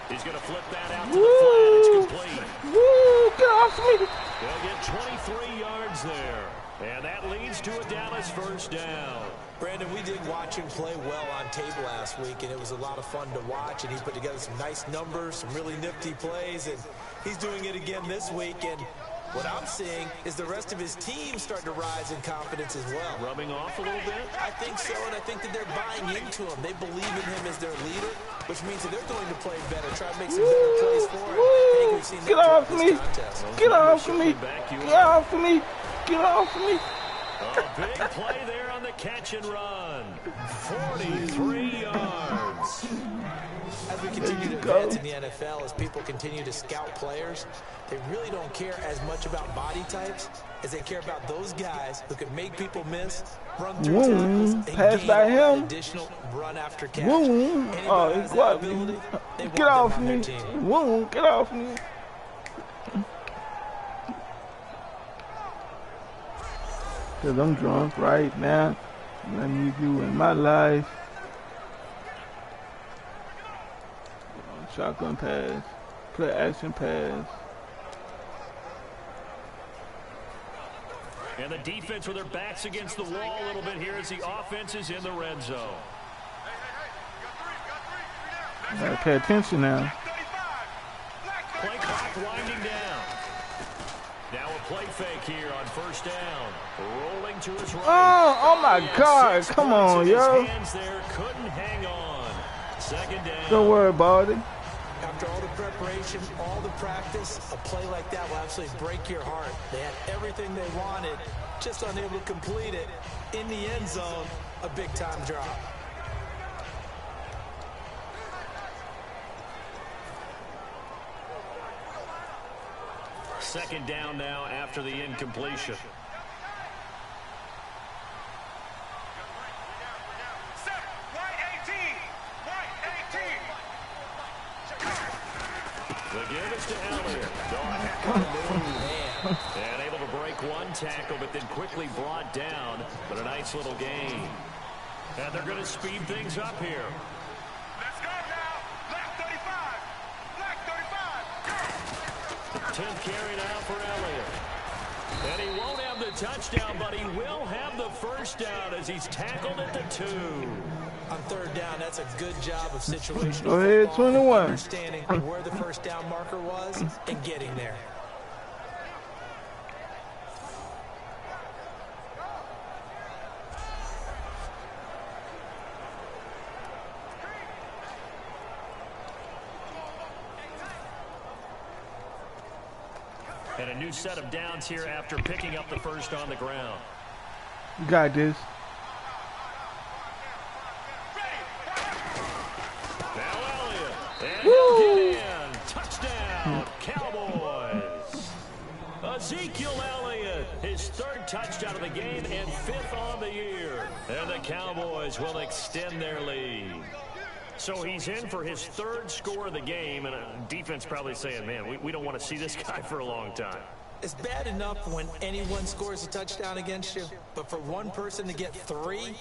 S1: He's going to flip that out to the flat. It's complete.
S3: Woo! Get off me!
S1: They'll get 23 yards there. And that leads to a Dallas first down.
S2: Brandon, we did watch him play well on tape last week, and it was a lot of fun to watch, and he put together some nice numbers, some really nifty plays, and he's doing it again this week, and what I'm seeing is the rest of his team starting to rise in confidence as well.
S1: Rubbing off a little bit?
S2: I think so, and I think that they're buying into him. They believe in him as their leader, which means that they're going to play better, try to make some better plays for him. I think we've seen
S3: Get off me! Get off me! Get off me! Get off me!
S1: A big play there on the catch and run. 43 yards.
S2: As we continue to advance in the NFL, as people continue to scout players, they really don't care as much about body types as they care about those guys who can make people miss, run through tackles, and
S3: pass by him.
S2: Additional run after catch.
S3: Oh, he got me. Get off me. Get off me. Because I'm drunk right now. Let me do in my life. Shotgun pass. Play action pass.
S1: And the defense with their backs against the wall a little bit here as the offense is in the red zone.
S3: Gotta pay attention now.
S1: Play clock winding down. Now a play fake here on first down. Rolling to his right.
S3: Oh my God. Come on, yo.
S1: Hands there, couldn't hang on. Second down.
S3: Don't worry about it.
S2: After all the preparation, all the practice, a play like that will absolutely break your heart. They had everything they wanted, just unable to complete it. In the end zone, a big-time drop.
S1: second down now after the incompletion. The give is to Elliott. And able to break one tackle, but then quickly brought down. But a nice little gain. And they're going to speed things up here.
S5: Let's go now. Black 35. Black 35.
S1: 10th carry now for Elliott. And he won't have the touchdown, but he will have the first down as he's tackled at the 2.
S2: On third down, that's a good job of situational
S3: Go ahead,
S2: football,
S3: 21.
S2: understanding where the first down marker was and getting there.
S1: And a new set of downs here after picking up the first on the ground.
S3: You got this.
S1: Now Elliott. And he'll get in. Touchdown, Cowboys. Ezekiel Elliott, his 3rd touchdown of the game and 5th on the year. And the Cowboys will extend their lead. So he's in for his 3rd score of the game, and defense probably saying, man, we don't want to see this guy for a long time.
S2: It's bad enough when anyone scores a touchdown against you, but for one person to get 3,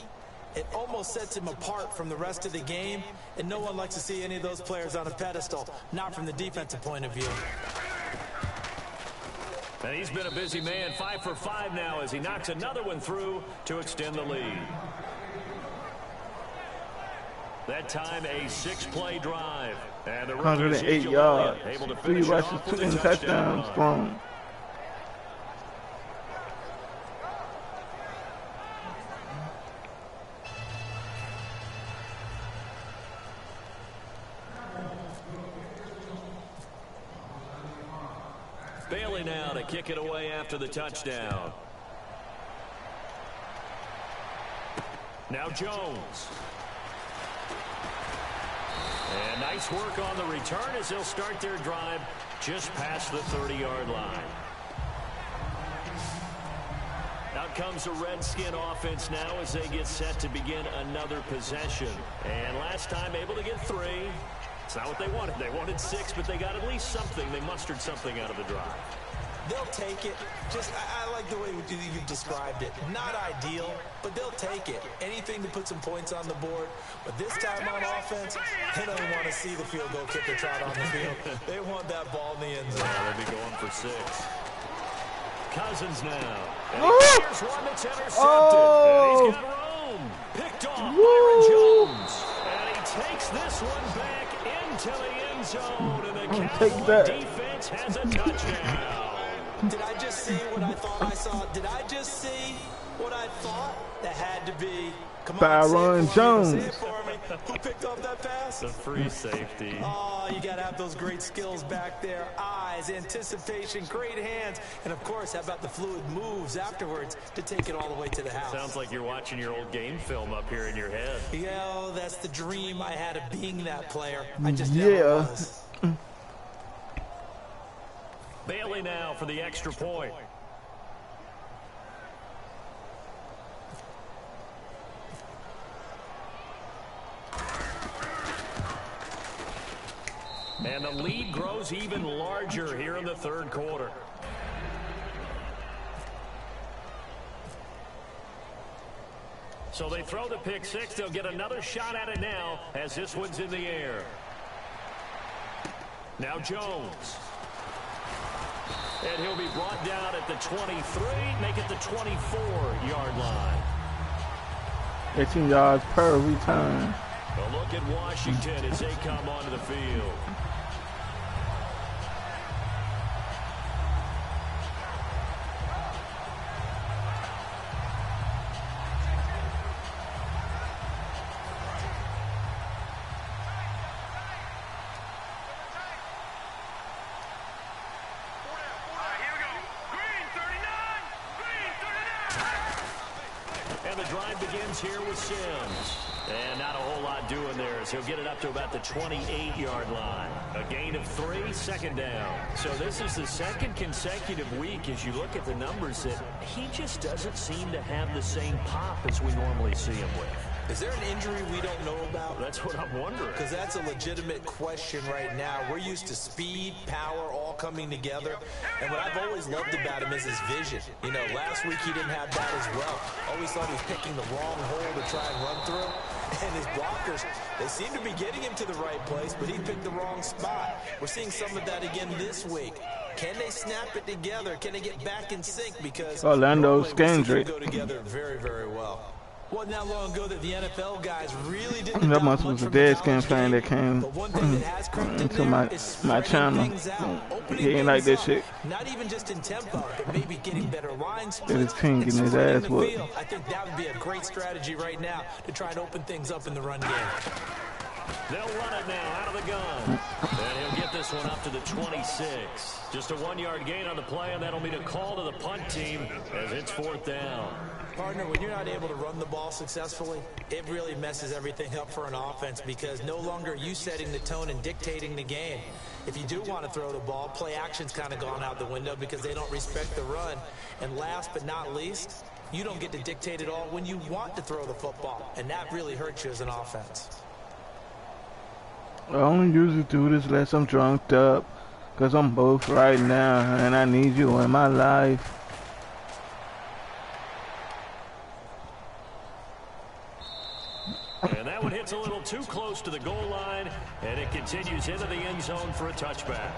S2: it almost sets him apart from the rest of the game, and no one likes to see any of those players on a pedestal, not from the defensive point of view.
S1: And he's been a busy man, 5 for 5 now as he knocks another one through to extend the lead. That time a 6-play drive. And the
S3: 108 yards, 3 rushes, 2 touchdowns thrown.
S1: Bailey now to kick it away after the touchdown. Now Jones. And nice work on the return as they'll start their drive just past the 30-yard line. Out comes the Redskin offense now as they get set to begin another possession. And last time able to get 3. It's not what they wanted. They wanted 6, but they got at least something. They mustered something out of the drive.
S2: They'll take it. Just, I like the way you've described it. Not ideal, but they'll take it. Anything to put some points on the board. But this time on offense, they don't want to see the field goal kicker trot on the field. They want that ball in the end zone.
S1: Yeah, they'll be going for 6. Cousins now. And he fires one that's intercepted. And he's got room. Picked off Byron Jones. And he takes this one back into the end zone. And the Cowboy defense has a touchdown.
S2: Did I just see what I thought I saw? Did I just see what I thought? That had to be. Come on,
S3: Byron Jones.
S2: Say it for me. Who picked up that pass?
S1: The free safety.
S2: Oh, you got to have those great skills back there. Eyes, anticipation, great hands. And, of course, how about the fluid moves afterwards to take it all the way to the house?
S1: Sounds like you're watching your old game film up here in your head.
S2: Yeah, that's the dream I had of being that player. I just never was.
S1: Bailey now for the extra point. And the lead grows even larger here in the 3rd quarter. So they throw the pick 6. They'll get another shot at it now as this one's in the air. Now Jones. And he'll be brought down at the 23, make it the 24-yard line.
S3: 18 yards per return.
S1: A look at Washington as they come onto the field. Here with Sims. And not a whole lot doing there as he'll get it up to about the 28-yard line. A gain of 3, second down. So this is the second consecutive week, as you look at the numbers, that he just doesn't seem to have the same pop as we normally see him with.
S2: Is there an injury we don't know about?
S1: That's what I'm wondering.
S2: Because that's a legitimate question right now. We're used to speed, power, all coming together. And what I've always loved about him is his vision. You know, last week he didn't have that as well. Always thought he was picking the wrong hole to try and run through. And his blockers, they seem to be getting him to the right place, but he picked the wrong spot. We're seeing some of that again this week. Can they snap it together? Can they get back in sync? Because
S3: Orlando Scandrick
S2: go together very, very well. Wasn't that long ago that the NFL guys really didn't.
S3: That must was a Deadskin fan that came into my channel. He ain't like that shit.
S2: Not even just in tempo, but maybe getting better lines.
S3: Get his team getting his ass whooped.
S2: I think that would be a great strategy right now to try and open things up in the run game.
S1: They'll run it now out of the gun. And he'll get this one up to the 26. Just a 1-yard gain on the play, and that'll mean a call to the punt team as it's 4th down.
S2: Partner, when you're not able to run the ball successfully, it really messes everything up for an offense because no longer are you setting the tone and dictating the game. If you do want to throw the ball, play action's kind of gone out the window because they don't respect the run. And last but not least, you don't get to dictate it all when you want to throw the football, and that really hurts you as an offense.
S3: I only usually do this unless I'm drunked up, because I'm both right now, and I need you in my life.
S1: And that one hits a little too close to the goal line, and it continues into the end zone for a touchback.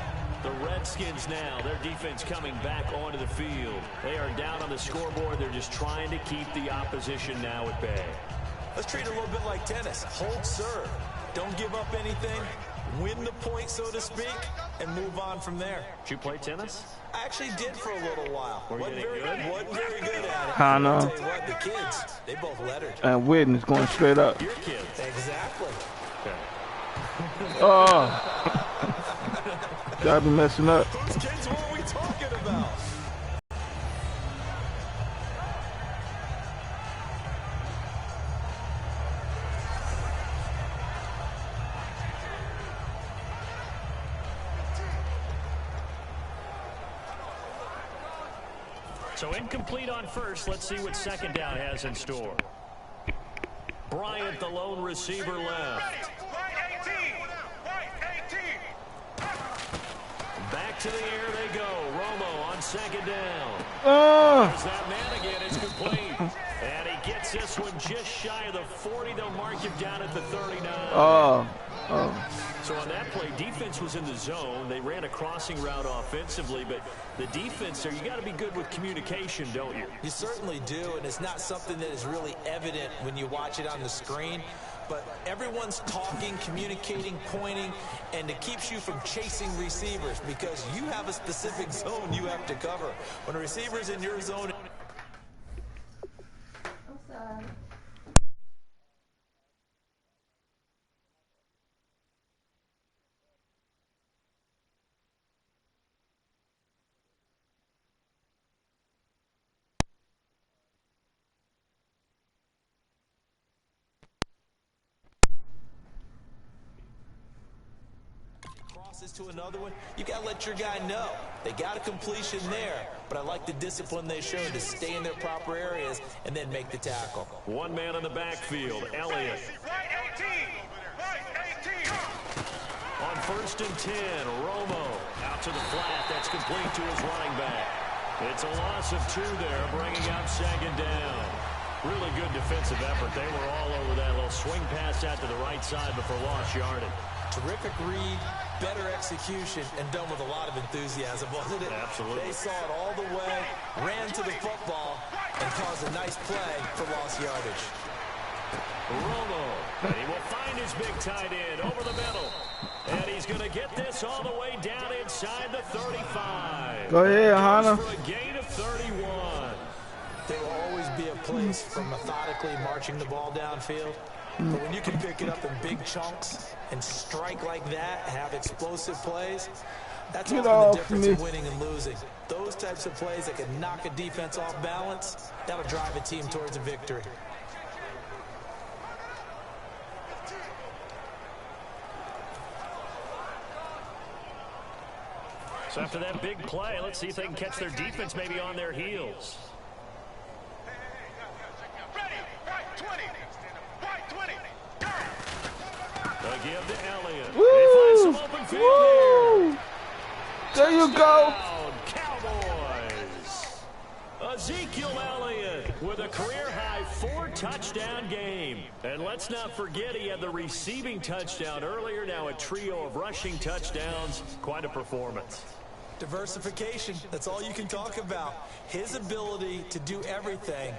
S1: The Redskins now, their defense coming back onto the field. They are down on the scoreboard. They're just trying to keep the opposition now at bay.
S2: Let's treat it a little bit like tennis. Hold serve. Don't give up anything. Win the point, so to speak, and move on from there.
S1: Did you play tennis?
S2: I actually did for a little while.
S1: Wasn't very
S2: good at it.
S3: Hannah.
S2: I'll tell you what, the kids, they both lettered.
S3: And Whitney is going straight up.
S1: Your kids.
S2: Exactly.
S1: Okay.
S3: Oh. Gotta be messing up.
S2: Whose kids were we talking about?
S1: So incomplete on first. Let's see what second down has in store. Bryant, the lone receiver, left. Back to the air they go. Romo on second down. There's that man again. It's complete. And he gets this one just shy of the 40. They'll mark him down at the 39. So on that play, defense was in the zone. They ran a crossing route offensively, but the defense there, you got to be good with communication, don't you?
S2: You certainly do, and it's not something that is really evident when you watch it on the screen. But everyone's talking, communicating, pointing, and it keeps you from chasing receivers because you have a specific zone you have to cover. When a receiver's in your zone...
S7: I'm sorry.
S2: to another one, you got to let your guy know. They got a completion there, but I like the discipline they showed to stay in their proper areas and then make the tackle.
S1: One man in the backfield, Elliott. On 1st and 10, Romo out to the flat. That's complete to his running back. It's a loss of 2 there, bringing up second down. Really good defensive effort. They were all over that little swing pass out to the right side before lost yardage.
S2: Terrific read, better execution, and done with a lot of enthusiasm, wasn't it?
S1: Absolutely.
S2: They saw it all the way, ran to the football, and caused a nice play for lost yardage.
S1: Romo, and he will find his big tight end over the middle. And he's going to get this all the way down inside the 35.
S3: Go ahead, Hannah.
S1: For a gain of 31.
S2: There will always be a place for methodically marching the ball downfield. But when you can pick it up in big chunks and strike like that, have explosive plays, that's often the difference in winning and losing. Those types of plays that can knock a defense off balance, that'll drive a team towards a victory.
S1: So after that big play, let's see if they can catch their defense maybe on their heels.
S5: Ready, white 20, white 20, go!
S1: They'll give to Elliott.
S3: Woo!
S1: They find some open field
S3: Woo!
S1: here.
S3: There you go.
S1: Touchdown, Cowboys. Ezekiel Elliott with a career-high 4-touchdown game. And let's not forget he had the receiving touchdown earlier. Now a trio of rushing touchdowns. Quite a performance.
S2: Diversification, that's all you can talk about. His ability to do everything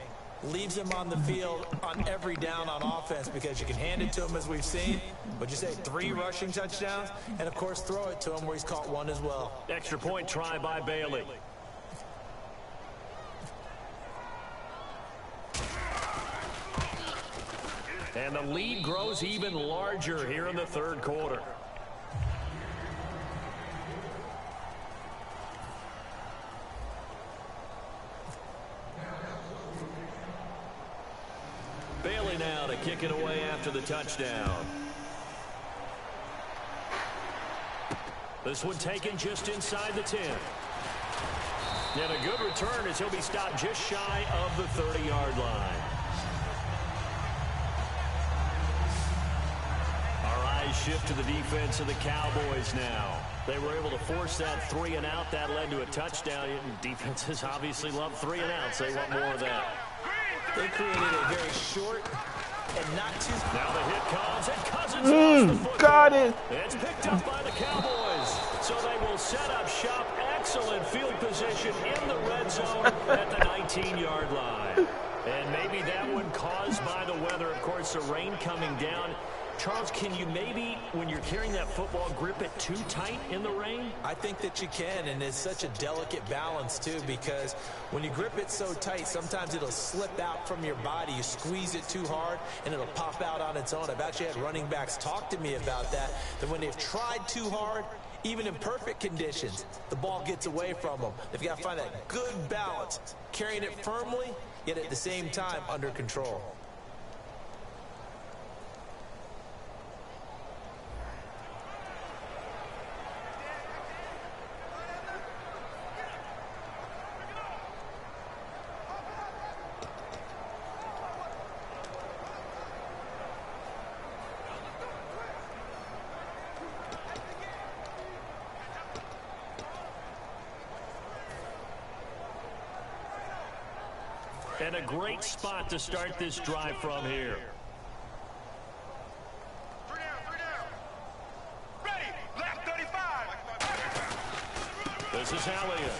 S2: leaves him on the field on every down on offense because you can hand it to him as we've seen. Would you say 3 rushing touchdowns? And, of course, throw it to him where he's caught 1 as well.
S1: Extra point try by Bailey. And the lead grows even larger here in the third quarter. Bailey now to kick it away after the touchdown. This one taken just inside the 10. And a good return as he'll be stopped just shy of the 30-yard line. Our eyes shift to the defense of the Cowboys now. They were able to force that 3-and-out. That led to a touchdown. Defenses obviously love 3-and-outs. They want more of that.
S2: They created a very short and not too...
S1: Now the hit comes, and Cousins lost the football.
S3: Got it.
S1: It's picked up by the Cowboys. So they will set up shop. Excellent field position in the red zone at the 19-yard line. And maybe that one caused by the weather. Of course, the rain coming down. Charles, can you maybe, when you're carrying that football, grip it too tight in the rain?
S2: I think that you can, and it's such a delicate balance, too, because when you grip it so tight, sometimes it'll slip out from your body. You squeeze it too hard, and it'll pop out on its own. I've actually had running backs talk to me about that when they've tried too hard, even in perfect conditions, the ball gets away from them. They've got to find that good balance, carrying it firmly, yet at the same time under control.
S1: And a great spot to start this drive from here.
S5: 3 down. Ready, left 35.
S1: This is Elliott.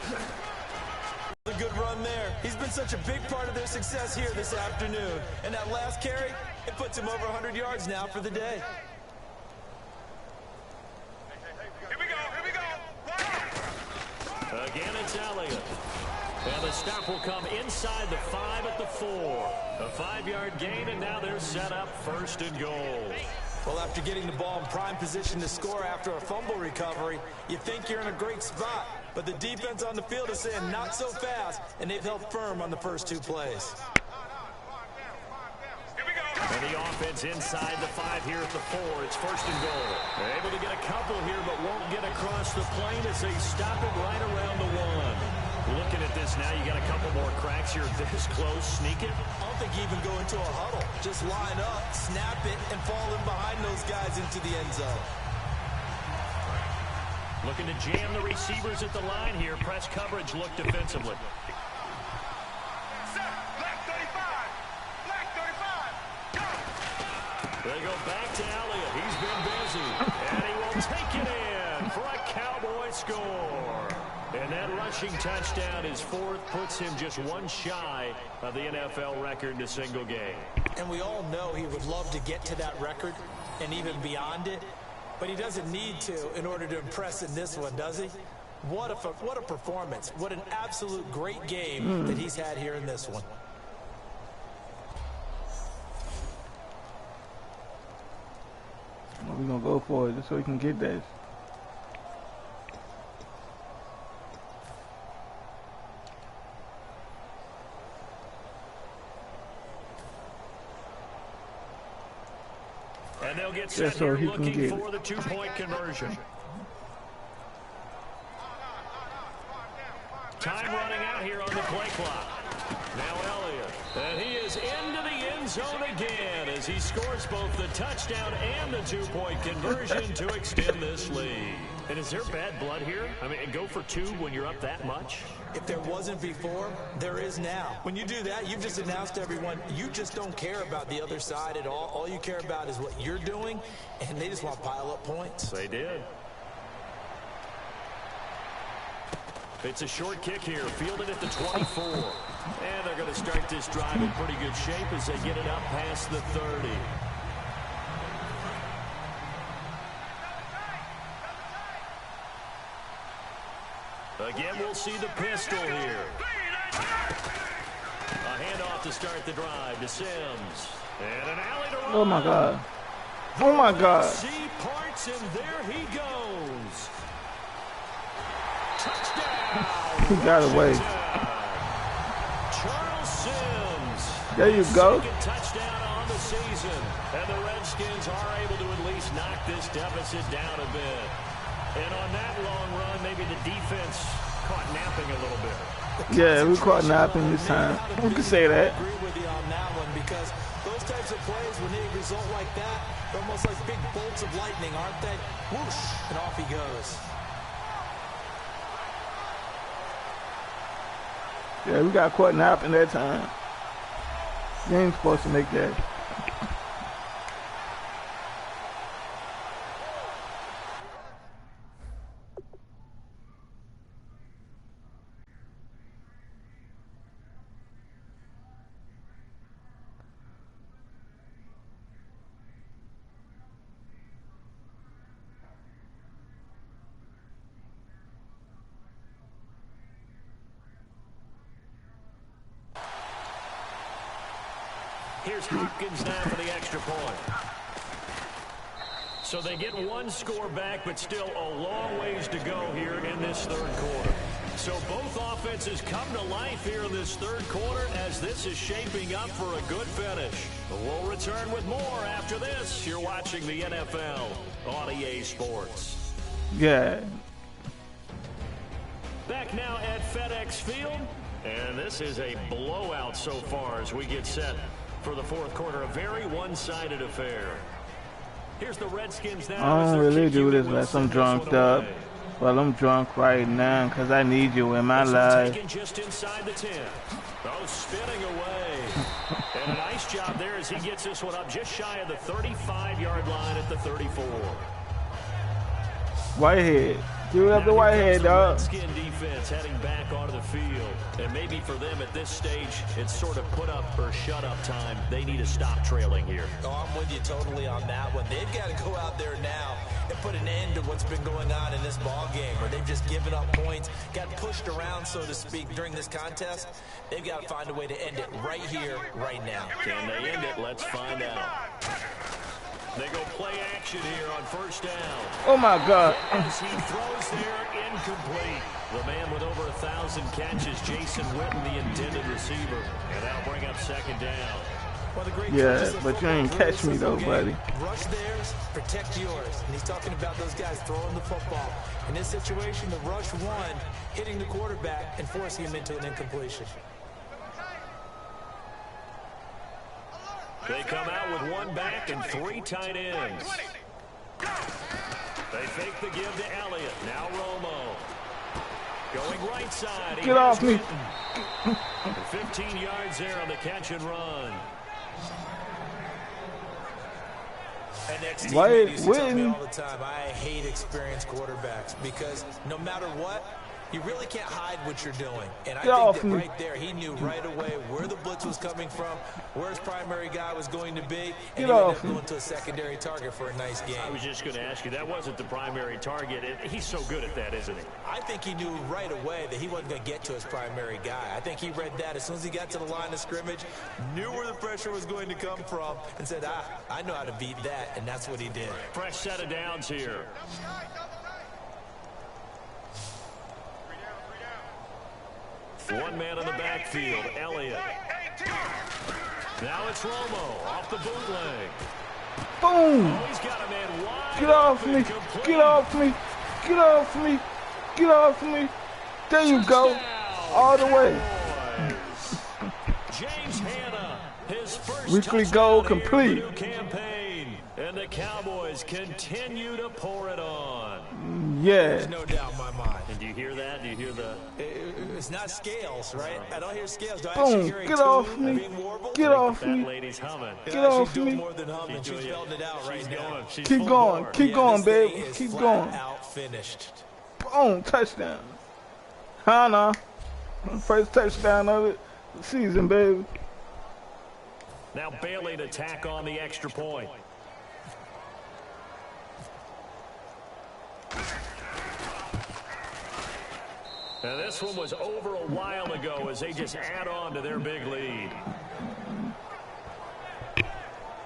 S2: A good run there. He's been such a big part of their success here this afternoon. And that last carry, it puts him over 100 yards now for the day.
S5: Here we go.
S1: Again, it's Elliott. And the stop will come inside the 5 at the 4. A 5-yard gain, and now they're set up 1st and goal.
S2: Well, after getting the ball in prime position to score after a fumble recovery, you think you're in a great spot. But the defense on the field is saying not so fast, and they've held firm on the first 2 plays.
S5: Here we go.
S1: And the offense inside the 5 here at the 4. It's 1st and goal. They're able to get a couple here, but won't get across the plane as they stop it right around the 1. Looking at this now, you got a couple more cracks here this close. Sneak it.
S2: I don't think you even go into a huddle. Just line up, snap it, and fall in behind those guys into the end zone.
S1: Looking to jam the receivers at the line here. Press coverage look defensively.
S5: Set, left 35. Black 35. Go.
S1: They go back to Elliott. He's been busy. And he will take it in for a Cowboy score. And that rushing touchdown is 4th, puts him just 1 shy of the NFL record in a single game.
S2: And we all know he would love to get to that record and even beyond it, but he doesn't need to in order to impress in this one, does he? What a performance. What an absolute great game that he's had here in this one.
S3: Well, we're going to go for it just so we can get this.
S1: And they'll get set
S3: so
S1: here
S3: he can
S1: looking
S3: get
S1: for the 2-point conversion. running out here on the play clock. Now Elliott. And he is into the end zone again as he scores both the touchdown and the two-point conversion to extend this lead. And is there bad blood here? I mean, go for two when you're up that much?
S2: If there wasn't before, there is now. When you do that, you've just announced to everyone, you just don't care about the other side at all. All you care about is what you're doing, and they just want to pile up points.
S1: They did. It's a short kick here, fielded at the 24. And they're going to start this drive in pretty good shape as they get it up past the 30. Again, we'll see the pistol here. A handoff to start the drive to Sims. And an alley to run.
S3: Oh, my God. Oh, my God.
S1: See parts, and there he goes. Touchdown.
S3: He got away.
S1: Charles Sims.
S3: There you go.
S1: Second touchdown on the season. And the Redskins are able to at least knock this deficit down a bit. And on that long run, maybe the defense caught napping a little bit.
S3: Yeah, we caught napping this time. We can say that.
S2: I agree with you on that one because those types of plays, when they result like that, they're almost like big bolts of lightning, aren't they? Whoosh, and off he goes.
S3: Yeah, we got caught napping that time. You ain't supposed to make that.
S1: Here's Hopkins now for the extra point. So they get one score back, but still a long ways to go here in this third quarter. So both offenses come to life here in this third quarter as this is shaping up for a good finish. We'll return with more after this. You're watching the NFL on EA Sports.
S3: Yeah.
S1: Back now at FedEx Field. And this is a blowout so far as we get set for the fourth quarter. A very one-sided affair. Here's the Redskins now.
S3: I don't really do this unless I'm drunk up. Well, I'm drunk right now because I need you in my life.
S1: Just inside the 10. Oh, spinning away. And a nice job there as he gets this one up just shy of the 35-yard line at the 34.
S3: Whitehead. Give it up to Whitehead, dog.
S1: Redskin defense heading back onto the field. And maybe for them at this stage, it's sort of put up or shut up time. They need to stop trailing here.
S2: Oh, I'm with you totally on that one. They've got to go out there now and put an end to what's been going on in this ball game where they've just given up points, got pushed around, so to speak, during this contest. They've got to find a way to end it right here, right now.
S1: Can they end it? Let's find out. They go play action here on first down.
S3: Oh, my God.
S1: As he throws there, incomplete. The man with over 1,000 catches, Jason Witten, the intended receiver. And that'll bring up second down.
S2: Well, the great
S3: Yeah, but you ain't catch me, though, buddy.
S2: Rush theirs, protect yours. And he's talking about those guys throwing the football. In this situation, the rush one, hitting the quarterback and forcing him into an incompletion.
S1: They come out with one back and three tight ends. They fake the give to Elliott. Now Romo. Going right side.
S3: Get off me.
S1: 15 yards there on the catch and run.
S2: And next
S3: Why
S2: teammate used to tell me
S3: win?
S2: all the time, I hate experienced quarterbacks because no matter what, you really can't hide what you're doing. And I think that right there, he knew right away where the blitz was coming from, where his primary guy was going to be, and he ended up going to a secondary target for a nice game.
S1: I was just going to ask you, that wasn't the primary target. He's so good at that, isn't he?
S2: I think he knew right away that he wasn't going to get to his primary guy. I think he read that as soon as he got to the line of scrimmage, knew where the pressure was going to come from, and said, I know how to beat that, and that's what he did.
S1: Fresh set of downs here. One man in the backfield, Elliott. Now it's Romo off the bootleg.
S3: Boom.
S1: Oh, he's got a man wide.
S3: Get off me. Get off me. Get off me. Get off me. There you go. all the way.
S1: James Hanna, his first
S3: Weekly goal
S1: touchdown
S3: complete.
S1: here in the new campaign. And the Cowboys continue to pour it on.
S3: Yeah.
S2: There's no doubt in my mind.
S1: And do you hear that? Do you hear the...
S2: It's not scales, right? I don't hear scales. Do I
S3: Boom.
S2: actually hear a
S3: Get
S2: tune
S3: off me.
S2: being warbled?
S3: Get off
S1: That
S3: me.
S1: lady's humming.
S3: Get off
S2: She's doing
S3: me.
S2: more than humming. She's belting it out right now.
S1: She's
S3: Keep
S1: full
S3: going.
S1: bore.
S3: Keep going,
S2: This thing
S3: baby.
S2: is
S3: Keep
S2: flat
S3: going.
S2: out finished.
S3: Boom. Touchdown. Hannah. First touchdown of the season, baby.
S1: Now Bailey to tack on the extra point. Now this one was over a while ago as they just add on to their big lead.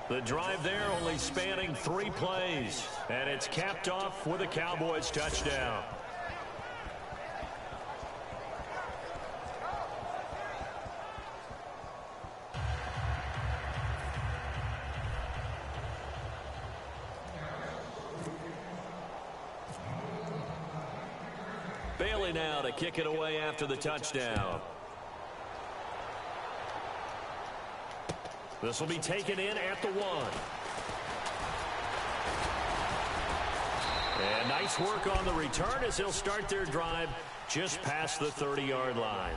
S1: The drive there only spanning 3 plays. And it's capped off with a Cowboys touchdown. Bailey now to kick it away after the touchdown. This will be taken in at the 1. And nice work on the return as they'll start their drive just past the 30-yard line.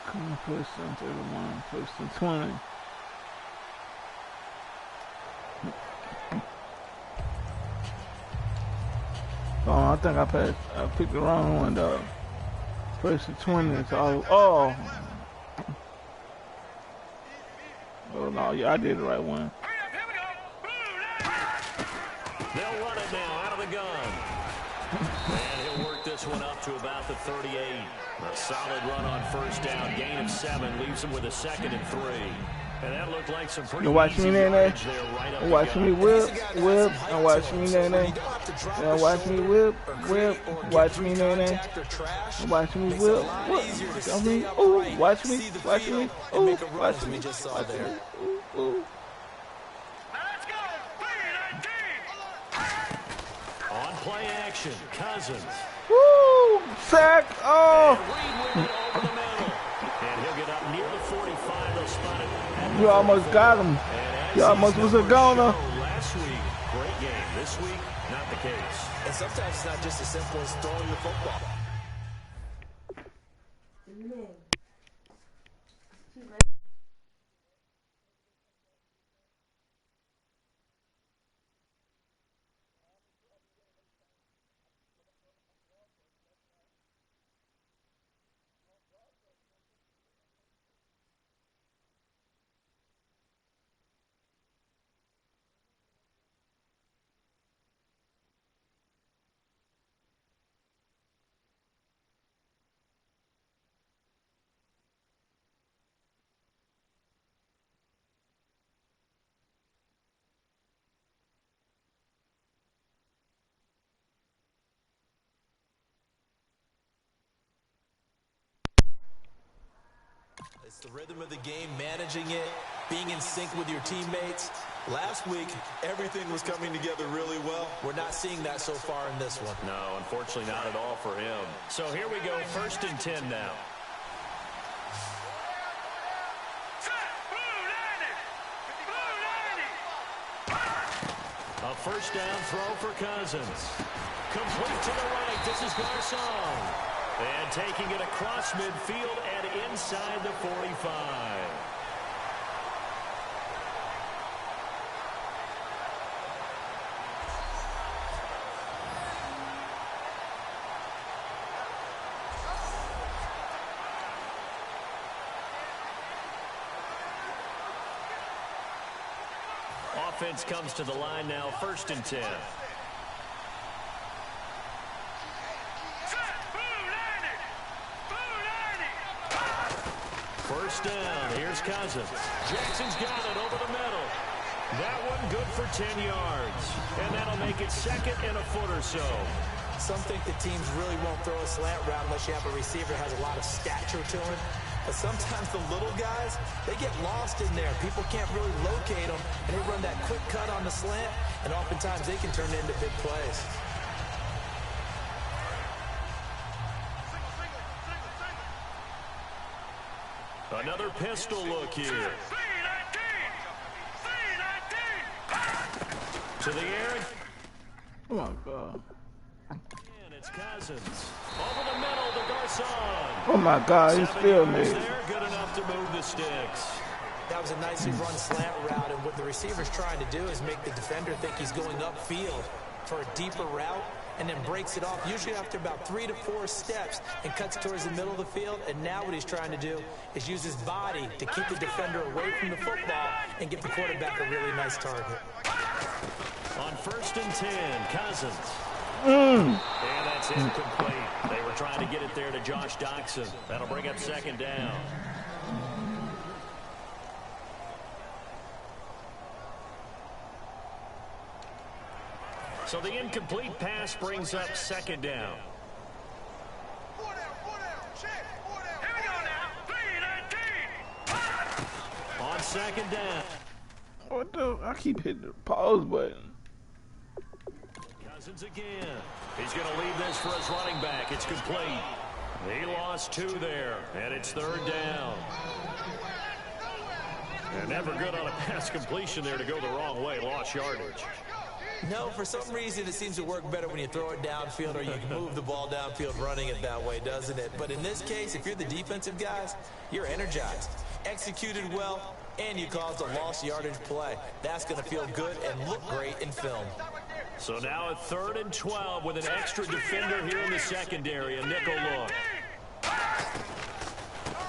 S3: Come on, first and 31, first and 20. Oh, I think I picked the wrong one, though. First and 20. It's all, oh, no, yeah, I did the right one.
S1: They'll run it now out of the gun. And he'll work this one up to about the 38. A solid run on first down. Gain of 7 leaves him with a 2nd and 3. And that looked like some pretty
S3: You watching me, Nene?
S1: yardage there right up
S3: You
S1: the
S3: watching me
S1: gut.
S3: whip, and watch me, Nene. Yeah, watch me whip, watch me, Nene. Watch me whip, I mean, ooh, watch me, ooh, watch me, watch me, ooh.
S1: On play action, Cousins.
S3: Woo! Sack! Oh!
S1: Reed with it over the middle. And he'll get up near the 45. They'll spot it.
S3: You almost got him. You almost was a goner.
S1: Last week, great game. This week, not the case.
S2: And sometimes it's not just as simple as throwing the football. It's the rhythm of the game, managing it, being in sync with your teammates. Last week, everything was coming together really well. We're not seeing that so far in this one.
S1: No, unfortunately not at all for him. So here we go, 1st and 10 now. A first down throw for Cousins. Complete to the right. This is Garcon. And taking it across midfield and inside the 45. Offense comes to the line now, 1st and 10. First down, here's Cousins. Jackson's got it over the middle. That one good for 10 yards. And that'll make it 2nd and a foot or so.
S2: Some think the teams really won't throw a slant route unless you have a receiver that has a lot of stature to him. But sometimes the little guys, they get lost in there. People can't really locate them, and they run that quick cut on the slant, and oftentimes they can turn into big plays.
S1: Another pistol look here. To the air.
S3: Oh my God.
S1: And it's Cousins. Over the middle to Garcon.
S3: Oh my God, he's still
S1: there.
S3: there.
S1: Good enough to move the sticks.
S2: That was a nicely run slant route, and what the receiver's trying to do is make the defender think he's going upfield for a deeper route, and then breaks it off, usually after about 3 to 4 steps, and cuts towards the middle of the field. And now what he's trying to do is use his body to keep the defender away from the football and give the quarterback a really nice target.
S1: On 1st and 10, Cousins. And that's incomplete. They were trying to get it there to Josh Doxson. That'll bring up 2nd down. So the incomplete pass brings up 2nd down.
S5: 4 down, check, 4 down. Here we go now, 3-19.
S1: On 2nd down.
S3: What the? I keep hitting the pause button.
S1: Cousins again. He's going to leave this for his running back. It's complete. He lost 2 there, and it's 3rd down. And never good on a pass completion there to go the wrong way. Lost yardage.
S2: No, for some reason it seems to work better when you throw it downfield, or you can move the ball downfield running it that way, doesn't it? But in this case, if you're the defensive guys, you're energized, executed well, and you caused a lost yardage play. That's going to feel good and look great in film.
S1: So now a 3rd and 12 with an extra defender here in the secondary. A nickel look.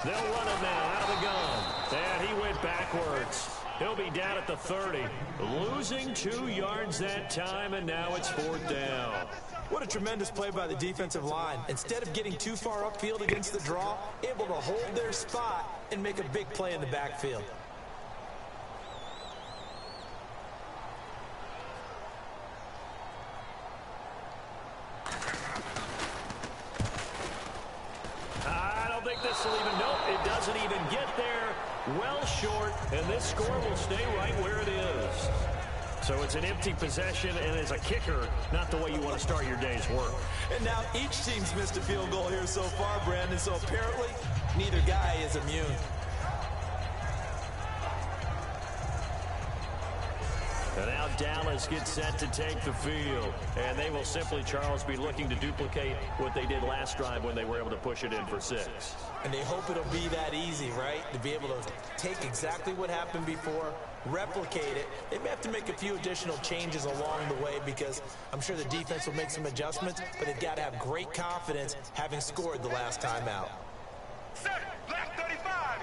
S1: They'll run it now out of the gun. And he went backwards. He'll be down at the 30. Losing 2 yards that time, and now it's 4th down.
S2: What a tremendous play by the defensive line. Instead of getting too far upfield against the draw, able to hold their spot and make a big play in the backfield.
S1: I don't think this will even, nope, it doesn't even get there. Well short, and this score will stay right where it is. So it's an empty possession, and as a kicker, not the way you want to start your day's work.
S2: And now each team's missed a field goal here so far, Brandon, so apparently neither guy is immune.
S1: And now Dallas gets set to take the field. And they will simply, Charles, be looking to duplicate what they did last drive when they were able to push it in for 6.
S2: And they hope it'll be that easy, right? To be able to take exactly what happened before, replicate it. They may have to make a few additional changes along the way, because I'm sure the defense will make some adjustments, but they've got to have great confidence having scored the last time out.
S5: Set, black 35,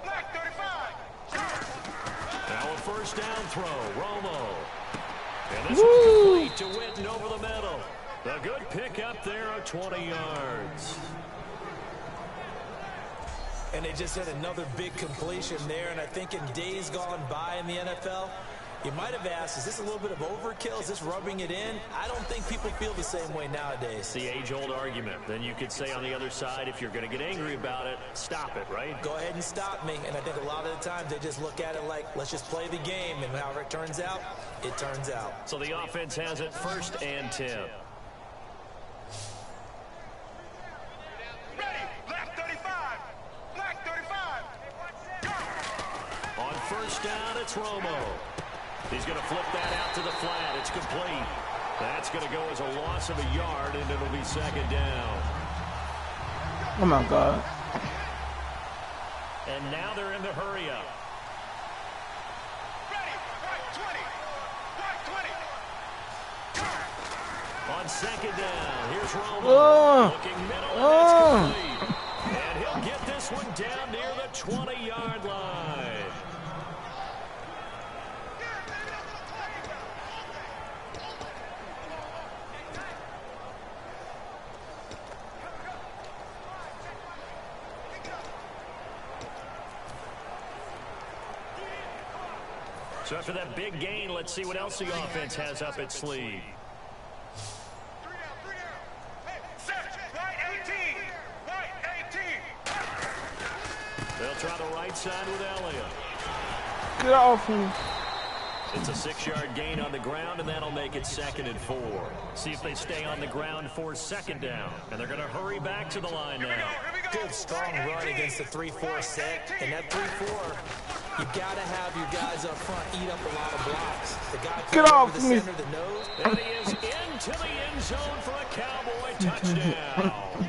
S5: black 35.
S1: Now a 1st down throw, Romo. And this is complete to Witten over the middle. A good pick up there of 20 yards.
S2: And they just had another big completion there, and I think in days gone by in the NFL, you might have asked, is this a little bit of overkill? Is this rubbing it in? I don't think people feel the same way nowadays.
S1: It's the age-old argument. Then you could say on the other side, if you're going to get angry about it, stop it, right?
S2: Go ahead and stop me. And I think a lot of the times they just look at it like, let's just play the game, and however it turns out, it turns out.
S1: So the offense has it 1st and 10.
S5: Ready, black 35, black 35.
S1: On 1st down, it's Romo. He's going to flip that out to the flat. It's complete. That's going to go as a loss of a yard, and it'll be 2nd down.
S3: Oh my God.
S1: And now they're in the hurry up.
S5: Ready, black 20, black 20.
S1: On 2nd down, here's Romo. Looking middle, and that's complete. And he'll get this one down near the 20-yard line. So after that big gain, let's see what else the offense has up its sleeve.
S5: 3 down. Hey, set, white 18, white 18.
S1: They'll try the right side with Elliott.
S3: Get off me.
S1: It's a 6-yard gain on the ground, and that'll make it 2nd and 4. See if they stay on the ground for 2nd down. And they're going to hurry back to the line now.
S5: Here we go.
S2: good, strong run against the 3-4 set. And that 3-4, you got to have your guys up front eat up a lot of blocks. The guy
S3: Get off
S2: the
S3: me.
S2: center of the nose.
S1: And he is into the end zone for a Cowboy touchdown.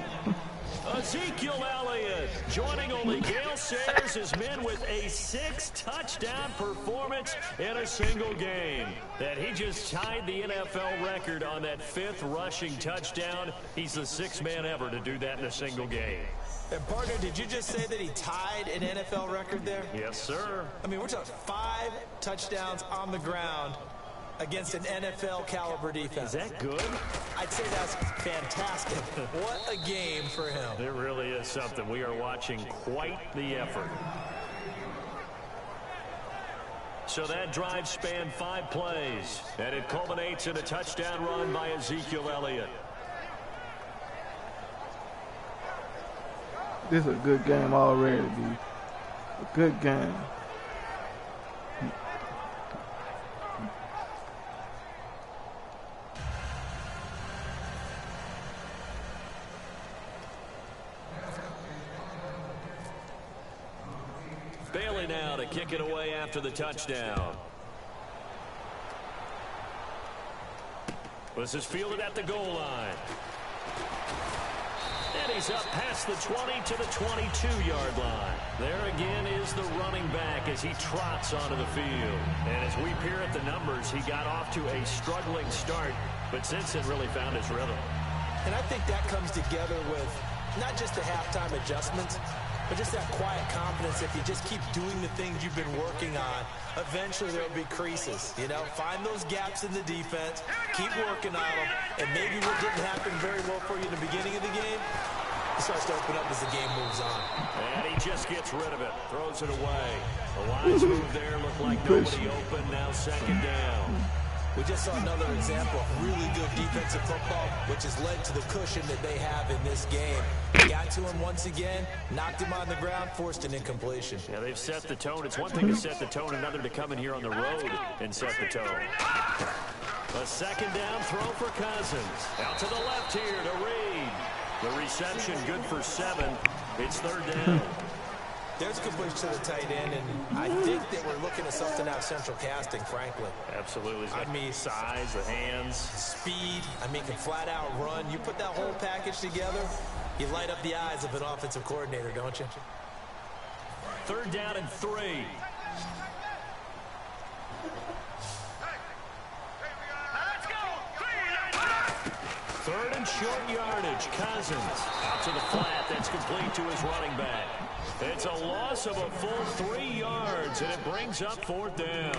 S1: Ezekiel Elliott joining only Gale Sayers' his men with a 6-touchdown performance in a single game. That he just tied the NFL record on that 5th rushing touchdown. He's the 6th man ever to do that in a single game.
S2: And partner, did you just say that he tied an NFL record there?
S1: Yes, sir.
S2: I mean, we're talking 5 touchdowns on the ground against an NFL caliber defense.
S1: Is that good?
S2: I'd say that's fantastic. What a game for him.
S1: It really is something. We are watching quite the effort. So that drive spanned 5 plays, and it culminates in a touchdown run by Ezekiel Elliott.
S3: This is a good game already, dude. A good game.
S1: Bailey now to kick it away after the touchdown. This is fielded at the goal line. And he's up past the 20 to the 22-yard line. There again is the running back as he trots onto the field. And as we peer at the numbers, he got off to a struggling start, but since then really found his rhythm.
S2: And I think that comes together with not just the halftime adjustments, but just that quiet confidence. If you just keep doing the things you've been working on, eventually there will be creases. You know, find those gaps in the defense, keep working on them, and maybe what didn't happen very well for you in the beginning of the game, it starts to open up as the game moves on.
S1: And he just gets rid of it, throws it away. The wise move there looked like nobody open, now 2nd down.
S2: We just saw another example of really good defensive football, which has led to the cushion that they have in this game. Got to him once again, knocked him on the ground, forced an incompletion.
S1: Yeah, they've set the tone. It's one thing to set the tone, another to come in here on the road and set the tone. A 2nd down throw for Cousins. Out to the left here to Reed. The reception good for 7. It's 3rd down.
S2: There's completion to the tight end, and I think that we're looking at something out of central casting, frankly.
S1: Absolutely.
S2: I mean,
S1: size, the hands.
S2: Speed, I mean, can flat out run. You put that whole package together, you light up the eyes of an offensive coordinator, don't you?
S1: 3rd down and 3. 3rd and short yardage. Cousins out to the flat. That's complete to his running back. It's a loss of a full 3 yards, and it brings up 4th down.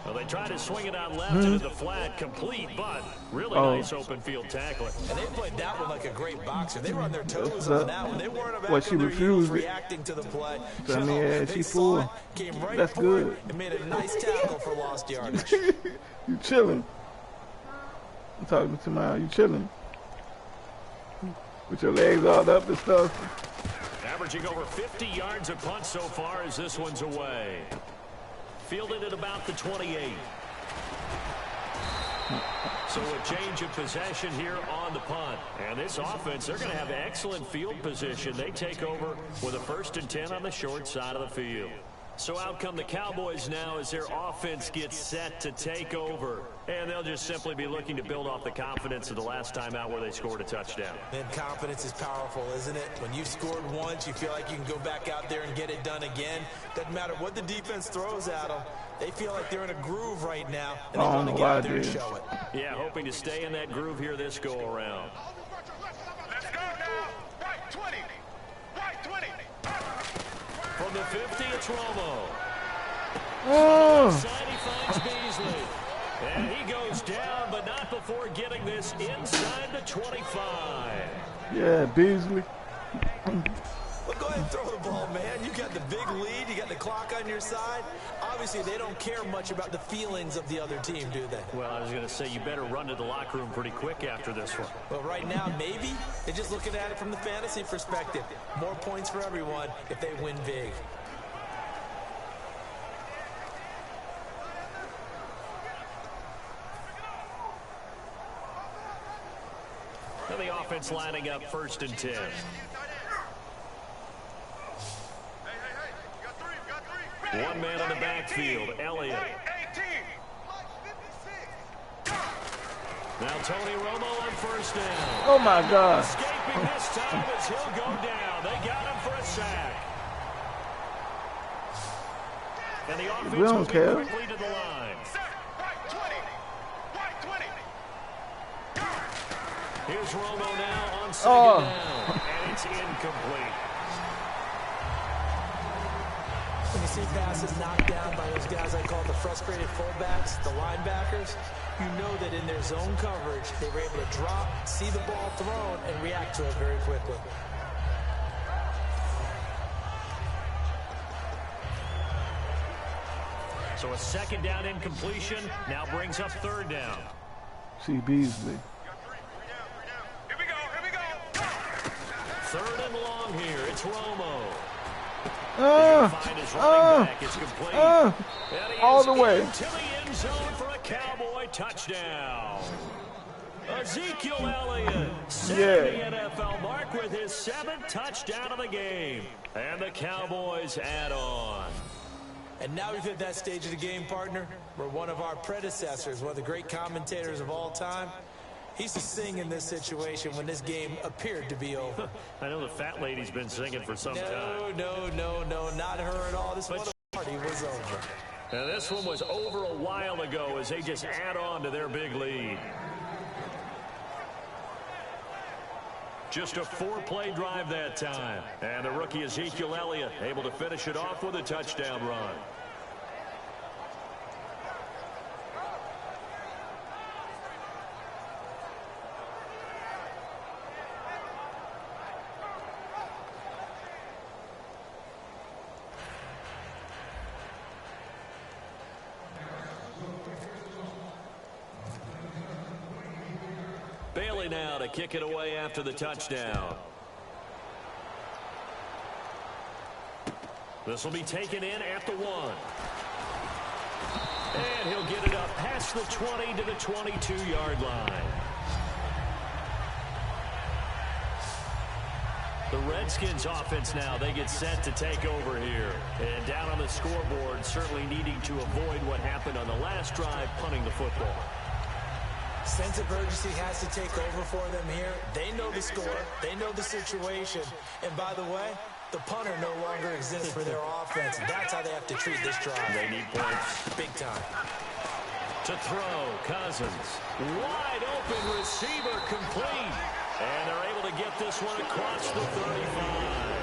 S1: Well, they try to swing it out left into the flat, complete, but really nice open field tackling.
S2: And they played that one like a great boxer. They were on their toes on that one. They weren't about
S3: What, she refused it?
S2: reacting to the play.
S3: I mean, yeah, she fooled.
S2: Came right
S3: That's
S2: for
S3: good.
S2: it and made a nice tackle for lost yardage.
S3: You chilling. I'm talking to my, you chilling. With your legs all up and stuff.
S1: Averaging over 50 yards a punt so far as this one's away. Fielded at about the 28. So a change of possession here on the punt. And this offense, they're going to have excellent field position. They take over with a 1st and 10 on the short side of the field. So out come the Cowboys now as their offense gets set to take over. And they'll just simply be looking to build off the confidence of the last time out where they scored a touchdown.
S2: And confidence is powerful, isn't it? When you've scored once, you feel like you can go back out there and get it done again. Doesn't matter what the defense throws at them. They feel like they're in a groove right now, and they want to get out there and show it.
S1: Yeah, hoping to stay in that groove here this go-around.
S5: Let's go now. Right 20. Right 20.
S1: From the 50, it's Romo.
S3: Oh.
S1: Side he finds Beasley. And he goes down, but not before getting this inside the 25.
S3: Yeah, Beasley.
S2: Well, go ahead and throw the ball, man. You got the big lead. You got the clock on your side. Obviously, they don't care much about the feelings of the other team, do they?
S1: Well, I was going to say, you better run to the locker room pretty quick after this one.
S2: But right now, maybe they're just looking at it from the fantasy perspective. More points for everyone if they win big.
S1: And the offense lining up 1st and 10. One man in the backfield, Elliott. Now Tony Romo on first down.
S3: Oh, my God.
S1: Escaping this time as he'll go down. They got him for a sack. And the offense moving quickly to the line. Here's Romo now on second down. And it's incomplete.
S2: When you see passes knocked down by those guys I call the frustrated fullbacks, the linebackers, you know that in their zone coverage, they were able to drop, see the ball thrown, and react to it very quickly.
S1: So a second down incompletion now brings up third down.
S3: See Beasley.
S5: Here we go.
S1: Third and long here. It's Romo. Find his running back. It's complete.
S3: All the way.
S1: To the end zone for a Cowboy touchdown. Ezekiel Elliott setting the NFL mark with his 7th touchdown of the game. And the Cowboys add on.
S2: And now we've hit that stage of the game, partner, where one of our predecessors, one of the great commentators of all time, he used to sing in this situation when this game appeared to be over.
S1: I know the fat lady's been singing for some time.
S2: No, not her at all. This one party was over.
S1: And this one was over a while ago as they just add on to their big lead. Just a 4-play drive that time. And the rookie Ezekiel Elliott able to finish it off with a touchdown run. Bailey now to kick it away after the touchdown. This will be taken in at the 1. And he'll get it up past the 20 to the 22-yard line. The Redskins offense now, they get set to take over here. And down on the scoreboard, certainly needing to avoid what happened on the last drive, punting the football.
S2: Sense of urgency has to take over for them here. They know the score. They know the situation. And by the way, the punter no longer exists for their offense. That's how they have to treat this drive.
S1: They need points.
S2: Big time.
S1: To throw, Cousins. Wide open receiver complete. And they're able to get this one across the 35.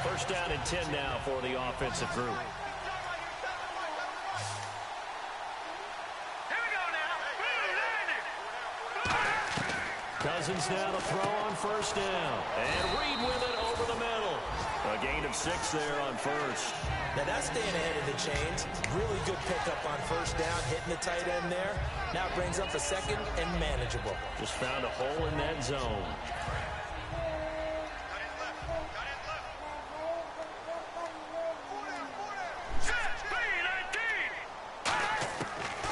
S1: First down and 10 now for the offensive group. Cousins now to throw on first down. And Reed with it over the middle. A gain of 6 there on first.
S2: Now that's staying ahead of the chains. Really good pickup on first down, hitting the tight end there. Now it brings up a second and manageable.
S1: Just found a hole in that zone.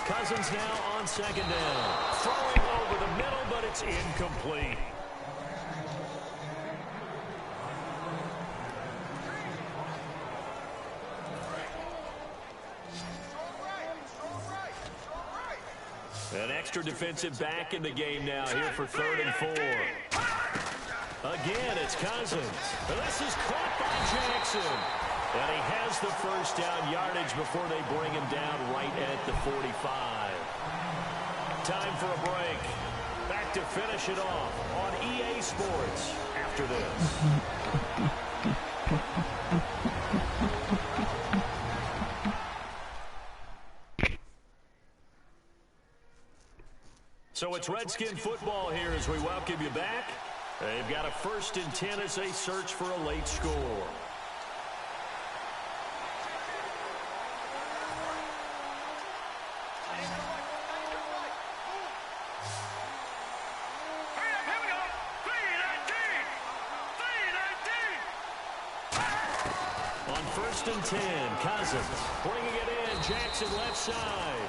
S1: Cousins now on second down. Throwing over the middle, but it's incomplete. An extra defensive back in the game now here for 3rd and 4. Again, it's Cousins. And this is caught by Jackson. And he has the first down yardage before they bring him down right at the 45. Time for a break. Back to finish it off on EA Sports after this. So it's Redskin football here as we welcome you back. They've got a 1st and 10 as they search for a late score. On first and 10. Cousins bringing it in. Jackson left side.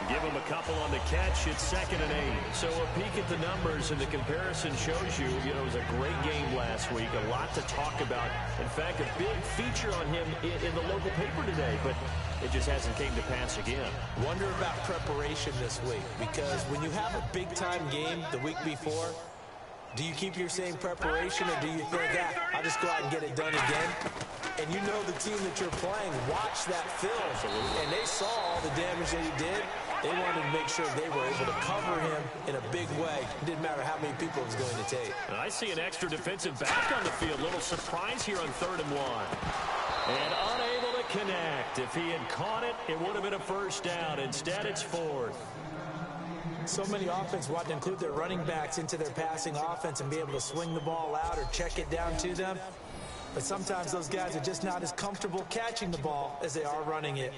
S1: Give him a couple on the catch. It's 2nd and 8. So a peek at the numbers, and the comparison shows you, it was a great game last week. A lot to talk about. In fact, a big feature on him in the local paper today, but it just hasn't came to pass again.
S2: Wonder about preparation this week, because when you have a big-time game the week before, do you keep your same preparation, or do you think, I'll just go out and get it done again? And you know the team that you're playing watched that film, and they saw all the damage that he did. They wanted to make sure they were able to cover him in a big way. It didn't matter how many people it was going to take.
S1: And I see an extra defensive back on the field. Little surprise here on 3rd and 1. And unable to connect. If he had caught it, it would have been a first down. Instead, it's 4th.
S2: So many offense want to include their running backs into their passing offense and be able to swing the ball out or check it down to them. But sometimes those guys are just not as comfortable catching the ball as they are running it.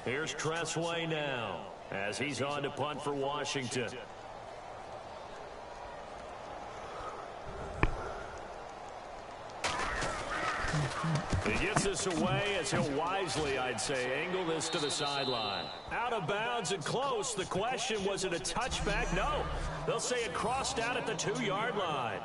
S1: Here's Tressway now as he's on to punt for Washington. He gets this away as he'll wisely, I'd say, angle this to the sideline. Out of bounds and close. The question, was it a touchback? No. They'll say it crossed out at the 2-yard line.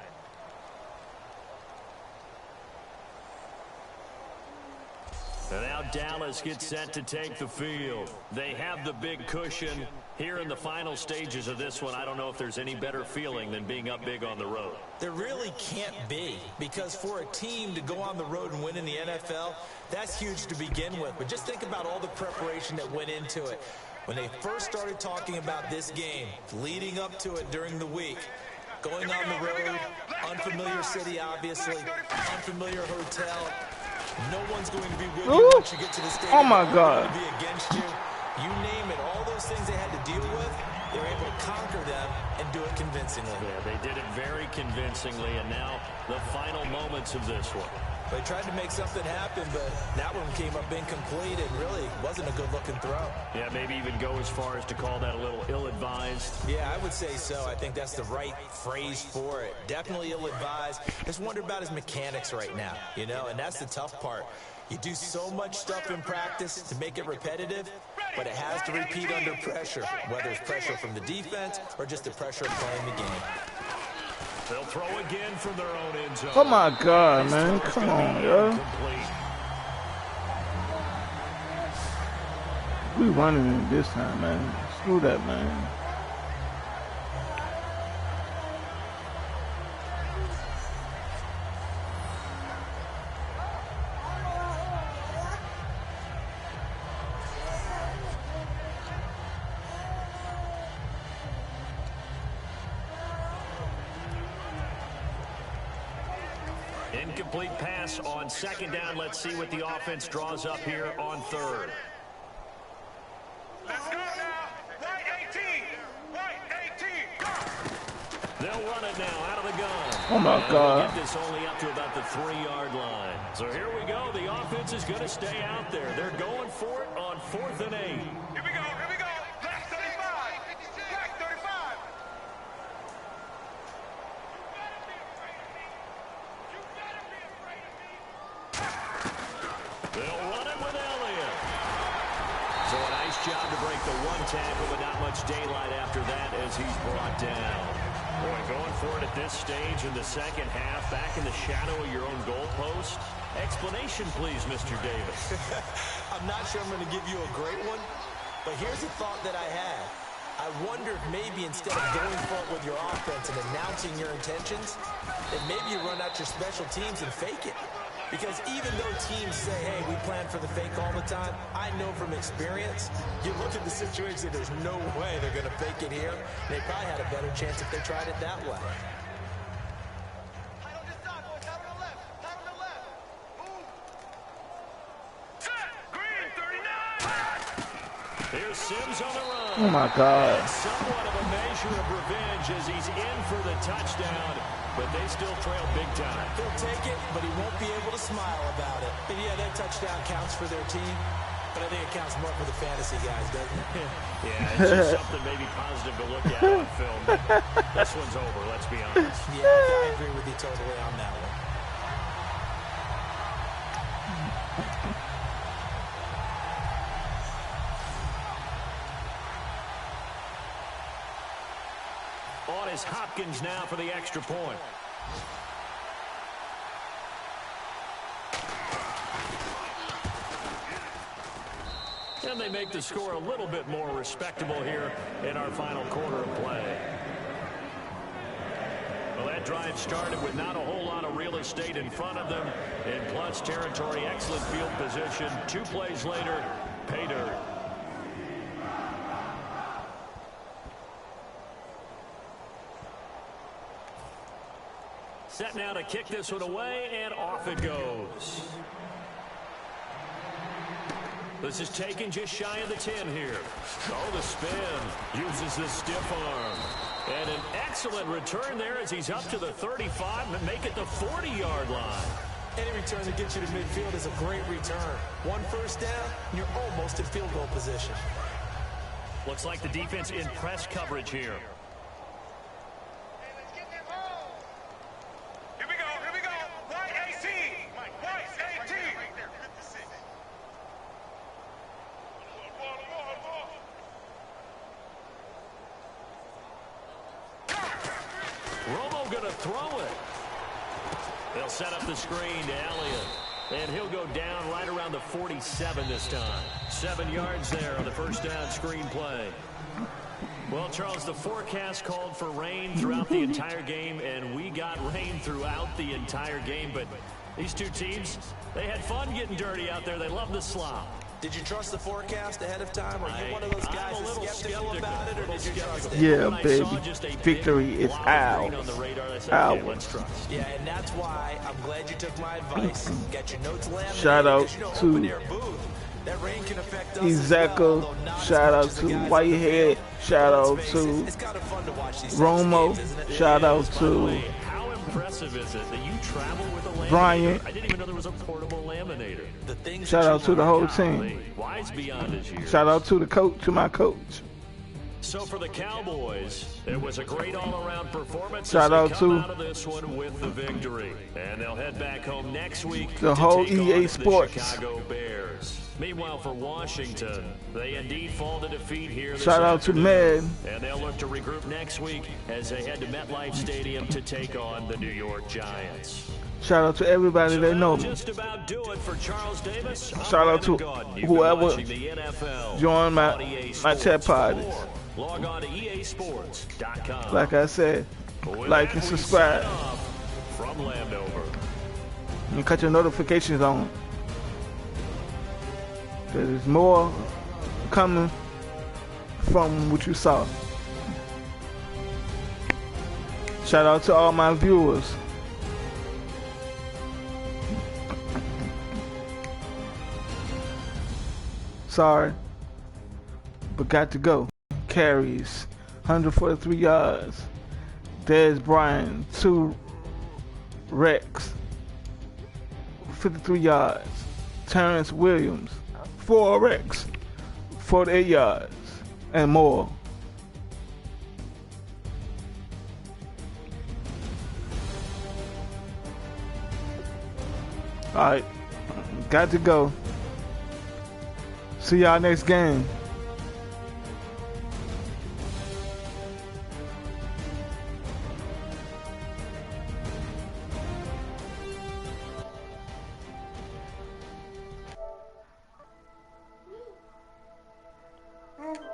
S1: And now Dallas gets set to take the field. They have the big cushion. Here in the final stages of this one, I don't know if there's any better feeling than being up big on the road.
S2: There really can't be, because for a team to go on the road and win in the NFL, that's huge to begin with. But just think about all the preparation that went into it. When they first started talking about this game, leading up to it during the week, going on the road, unfamiliar city, obviously, unfamiliar hotel. No one's going to be with you once you get to the stadium.
S3: Oh, my God.
S2: To be against you. You name it, all those things they had to deal with, they were able to conquer them and do it convincingly.
S1: Yeah, they did it very convincingly, and now the final moments of this one.
S2: They tried to make something happen, but that one came up incomplete and really wasn't a good-looking throw.
S1: Yeah, maybe even go as far as to call that a little ill-advised.
S2: Yeah, I would say so. I think that's the right phrase for it. Definitely ill-advised. Just wonder about his mechanics right now, and that's the tough part. You do so much stuff in practice to make it repetitive, but it has to repeat under pressure, whether it's pressure from the defense or just the pressure of playing the game.
S1: They'll throw again from their own end zone.
S3: Oh my God, man. Come on, yo. We running it this time, man. Screw that, man.
S1: Incomplete pass on 2nd down. Let's see what the offense draws up here on 3rd.
S5: Let's go now. White 18. White 18. Go.
S1: They'll run it now out of the gun.
S3: Oh, my God.
S1: Get this only up to about the 3-yard line. So here we go. The offense is going to stay out there. They're going for it on 4th and 8.
S5: Here we go. Here we go. Black 35. Black 35.
S1: They'll run it with Elliott. So a nice job to break the one tackle, but not much daylight after that as he's brought down. Boy, going for it at this stage in the second half, back in the shadow of your own goalpost. Explanation, please, Mr. Davis.
S2: I'm not sure I'm going to give you a great one, but here's a thought that I had. I wonder if maybe instead of going for it with your offense and announcing your intentions, that maybe you run out your special teams and fake it. Because even though teams say, hey, we plan for the fake all the time, I know from experience, you look at the situation, there's no way they're going to fake it here. They probably had a better chance if they tried it that way.
S5: Tight on this side, boys. Tight on the left. Tight on the left. Move. Set. Green 39.
S1: Here's Sims on the run.
S3: Oh, my God.
S1: Somewhat of a measure of revenge as he's in for the touchdown, but they still trail big time.
S2: He'll take it, but he won't be able to smile about it. And yeah, that touchdown counts for their team. But I think it counts more for the fantasy guys, doesn't it?
S1: Yeah, it's just something maybe positive to look at on film. But this one's over, let's be honest.
S2: Yeah, I agree with you totally on that one.
S1: On is Hopkins now for the extra point. And they make the score a little bit more respectable here in our final quarter of play. Well, that drive started with not a whole lot of real estate in front of them. In plus territory, excellent field position. 2 plays later, pay dirt. Set now to kick this one away, and off it goes. This is taken just shy of the 10 here. Oh, the spin. Uses the stiff arm. And an excellent return there as he's up to the 35 and make it the 40-yard line.
S2: Any return that gets you to midfield is a great return. 1 first down, you're almost in field goal position.
S1: Looks like the defense in press coverage here. Throw it. They'll set up the screen to Elliott. And he'll go down right around the 47 this time. 7 yards there on the first down screen play. Well, Charles, the forecast called for rain throughout the entire game, and we got rain throughout the entire game. But these two teams, they had fun getting dirty out there. They love the slop.
S2: Did you trust the forecast ahead of time? Are you one of those guys that's skeptical about it, or did you trust it?
S3: Yeah, baby. Victory is ours. Ours.
S2: Yeah, and that's why I'm glad you took my advice. Got your notes laminated.
S3: Shout out to
S2: that rain can affect us
S3: Ezeka.
S2: well,
S3: Shout out to Whitehead. Shout out to Romo. Shout out to
S1: impressive is it that you travel with a laminator?
S3: Brian.
S1: I didn't even know there was a portable laminator.
S3: Shout out to the whole team.
S1: Wise beyond his years.
S3: Shout out to the coach, to my coach.
S1: So for the Cowboys, it was a great all-around performance.
S3: Shout out to
S1: out of this one with the victory, and they'll head back home next week.
S3: The whole EA Sports.
S1: The Chicago Bears. Meanwhile, for Washington, they indeed fall to defeat here.
S3: Shout out to Med.
S1: And they'll look to regroup next week as they head to MetLife Stadium to take on the New York Giants.
S3: Shout out to everybody that know me.
S1: Just about do it for Charles Davis.
S3: Shout out to whoever joined my chat parties.
S1: Log on to easports.com.
S3: Like I said, like and subscribe.
S1: From Landover.
S3: And cut your notifications on. There's more coming from what you saw. Shout out to all my viewers. Sorry, but got to go. Carries, 143 yards. There's Brian, 2 wrecks, 53 yards. Terrence Williams, 4 wrecks, 48 yards, and more. Alright, got to go. See y'all next game.